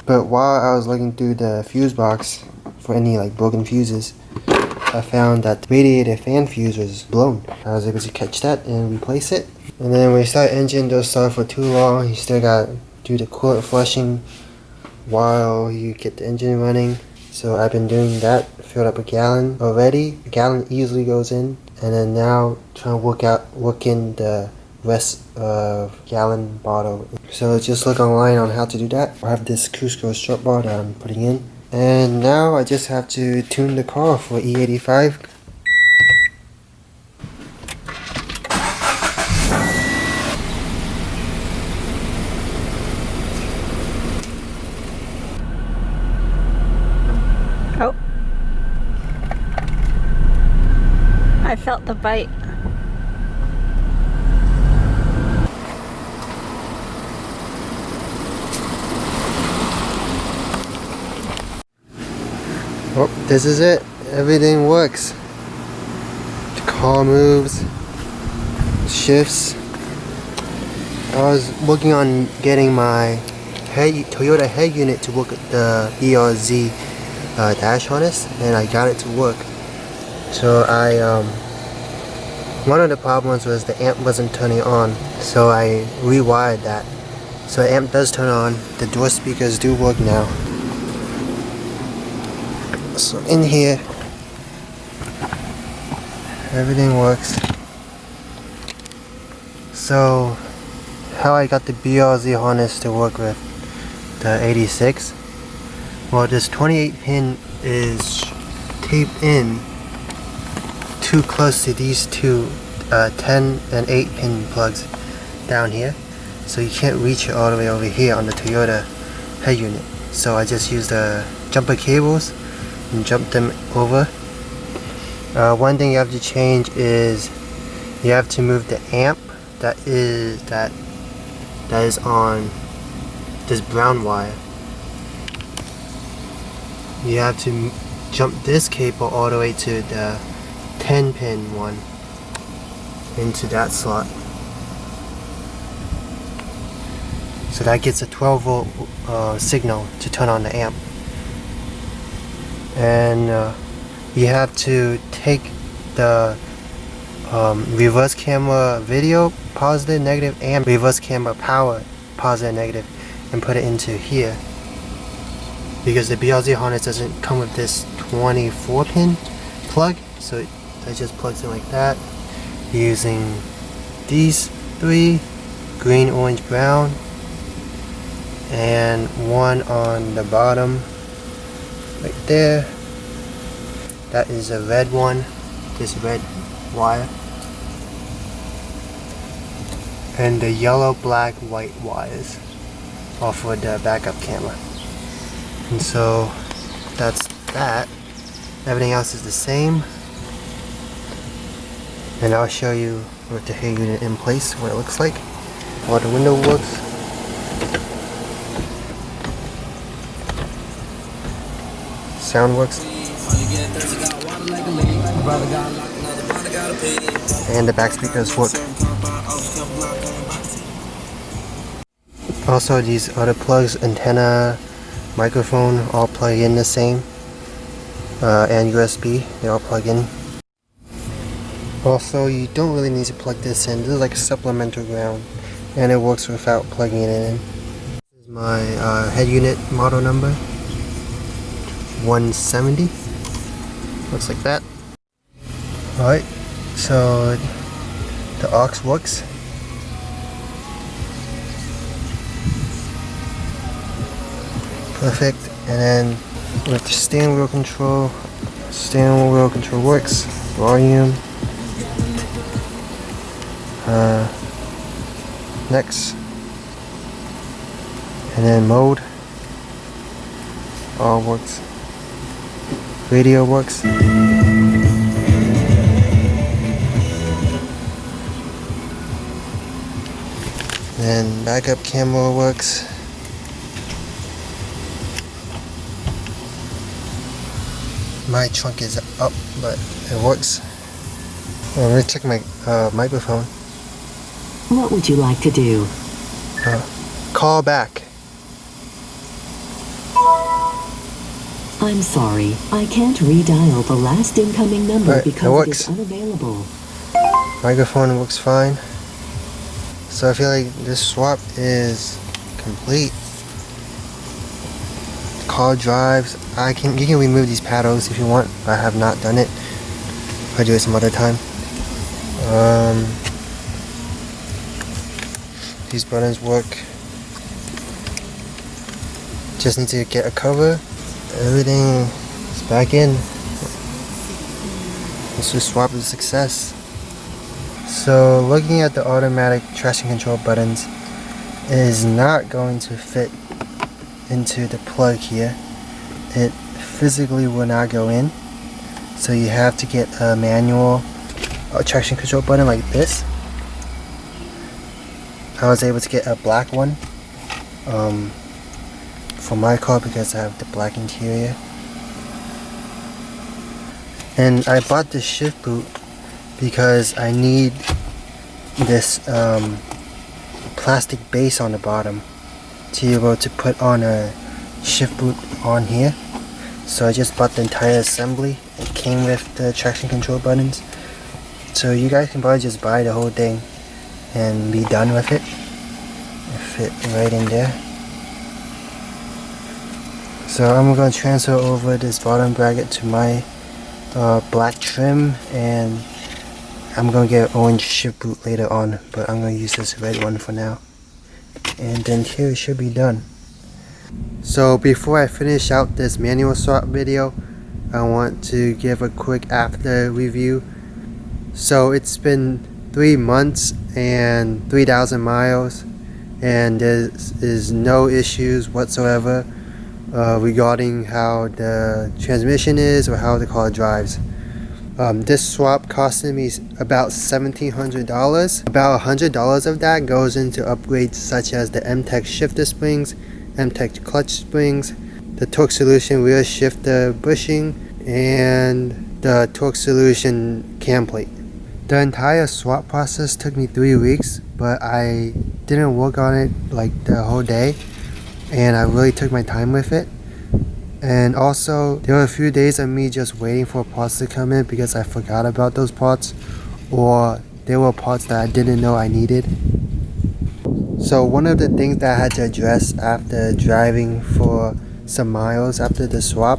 But while I was looking through the fuse box for any like broken fuses, I found that the radiator fan fuse was blown. I was able to catch that and replace it. And then when you start engine, don't start for too long. You still got to do the coolant flushing while you get the engine running. So I've been doing that. Filled up a gallon already. A gallon easily goes in. And then now trying to work in the rest of gallon bottle. So just look online on how to do that. I have this Cusco strut bar that I'm putting in. And now I just have to tune the car for E85. Oh. I felt the bite. Oh, this is it. Everything works. The car moves, shifts. I was working on getting my Toyota head unit to work with the BRZ dash harness, and I got it to work. So one of the problems was the amp wasn't turning on, so I rewired that. So the amp does turn on, the door speakers do work now. So in here, everything works. So how I got the BRZ harness to work with the 86, well, this 28 pin is taped in too close to these two 10 and 8 pin plugs down here, so you can't reach it all the way over here on the Toyota head unit. So I just used the jumper cables and jump them over. One thing you have to change is you have to move the amp that is on this brown wire. You have to jump this cable all the way to the 10 pin one into that slot. So that gets a 12 volt signal to turn on the amp. And you have to take the reverse camera video positive, negative, and reverse camera power positive, negative, and put it into here, because the BRZ harness doesn't come with this 24 pin plug, so it just plugs in like that, using these three, green, orange, brown, and one on the bottom right there. That is a red one, this red wire, and the yellow, black, white wires are for the backup camera. And so that's that. Everything else is the same, and I'll show you with the head unit in place what it looks like while the window works. Sound works, and the back speakers work. Also, these other plugs, antenna, microphone, all plug in the same, and USB, they all plug in. Also, you don't really need to plug this in. This is like a supplemental ground, and it works without plugging it in. This is my head unit model number, 170. Looks like that. Alright, so the aux works. Perfect. And then with the steering wheel control works. Volume. Next. And then mode. All works. Radio works. Then backup camera works. My trunk is up, but it works. I'm gonna check my microphone. What would you like to do? Call back. I'm sorry, I can't redial the last incoming number Right, because it it works. is unavailable. Microphone works fine. So I feel like this swap is complete. Car drives. You can remove these paddles if you want. I have not done it. I'll do it some other time. These buttons work. Just need to get a cover. Everything is back in. This was swap is a success. So looking at the automatic traction control buttons, it is not going to fit into the plug here. It physically will not go in. So you have to get a manual traction control button like this. I was able to get a black one for my car because I have the black interior. And I bought this shift boot because I need this plastic base on the bottom to be able to put on a shift boot on here. So I just bought the entire assembly. It came with the traction control buttons. So you guys can probably just buy the whole thing and be done with it. It fit right in there. So I'm going to transfer over this bottom bracket to my black trim, and I'm going to get an orange shift boot later on, but I'm going to use this red one for now. And then here it should be done. So before I finish out this manual swap video, I want to give a quick after review. So it's been 3 months and 3,000 miles, and there is no issues whatsoever regarding how the transmission is or how the car drives. This swap costed me about $1,700. About $100 of that goes into upgrades such as the M-Tech shifter springs, M-Tech clutch springs, the Torque Solution rear shifter bushing, and the Torque Solution cam plate. The entire swap process took me 3 weeks, but I didn't work on it like the whole day, and I really took my time with it. And also, there were a few days of me just waiting for parts to come in because I forgot about those parts, or there were parts that I didn't know I needed. So one of the things that I had to address after driving for some miles after the swap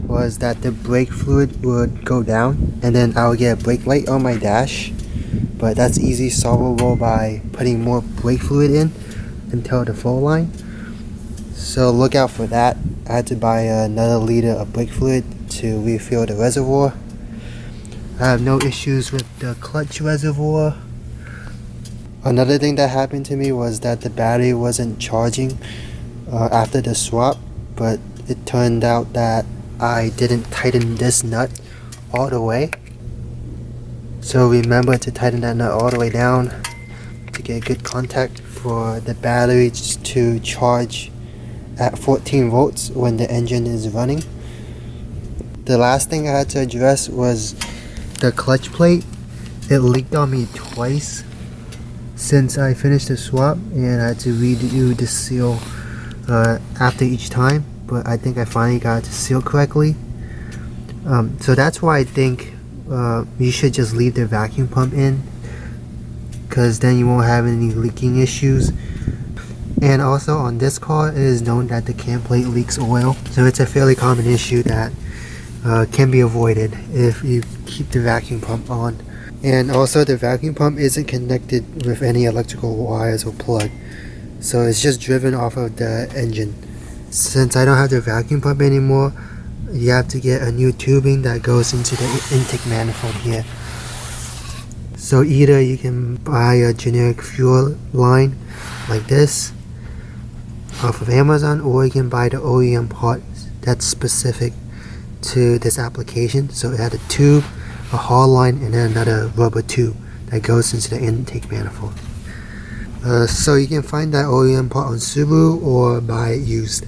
was that the brake fluid would go down, and then I would get a brake light on my dash, but that's easy solvable by putting more brake fluid in until the flow line. So look out for that. I had to buy another liter of brake fluid to refill the reservoir. I have no issues with the clutch reservoir. Another thing that happened to me was that the battery wasn't charging after the swap, but it turned out that I didn't tighten this nut all the way. So remember to tighten that nut all the way down to get good contact for the battery to charge at 14 volts when the engine is running. The last thing I had to address was the clutch plate. It leaked on me twice since I finished the swap, and I had to redo the seal after each time, but I think I finally got it to seal correctly. So that's why I think you should just leave the vacuum pump in, because then you won't have any leaking issues. And also on this car, it is known that the cam plate leaks oil, so it's a fairly common issue that can be avoided if you keep the vacuum pump on. And also the vacuum pump isn't connected with any electrical wires or plug, so it's just driven off of the engine. Since I don't have the vacuum pump anymore, you have to get a new tubing that goes into the intake manifold here. So either you can buy a generic fuel line like this off of Amazon, or you can buy the OEM part that's specific to this application. So it had a tube, a hall line, and then another rubber tube that goes into the intake manifold. So you can find that OEM part on Subaru or buy it used.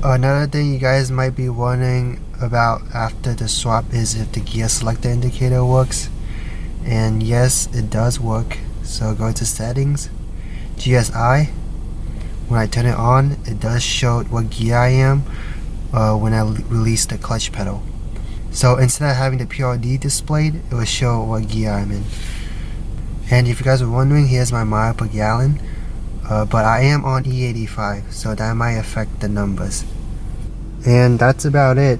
Another thing you guys might be wondering about after the swap is if the gear selector indicator works. And yes, it does work. So go to settings, GSI. When I turn it on, it does show what gear I am when I release the clutch pedal. So instead of having the PRD displayed, it will show what gear I'm in. And if you guys are wondering, here's my mile per gallon. But I am on E85, so that might affect the numbers. And that's about it.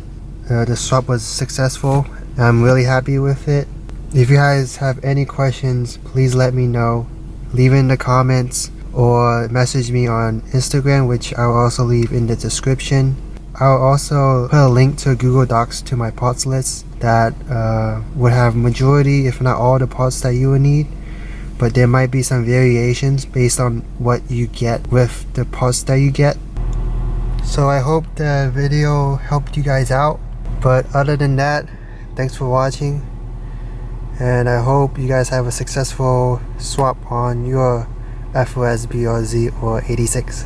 The swap was successful. I'm really happy with it. If you guys have any questions, please let me know. Leave in the comments or message me on Instagram, which I'll also leave in the description. I'll also put a link to Google Docs to my parts list that would have majority, if not all, the parts that you would need. But there might be some variations based on what you get with the parts that you get. So I hope the video helped you guys out. But other than that, thanks for watching. And I hope you guys have a successful swap on your FRS BRZ or 86.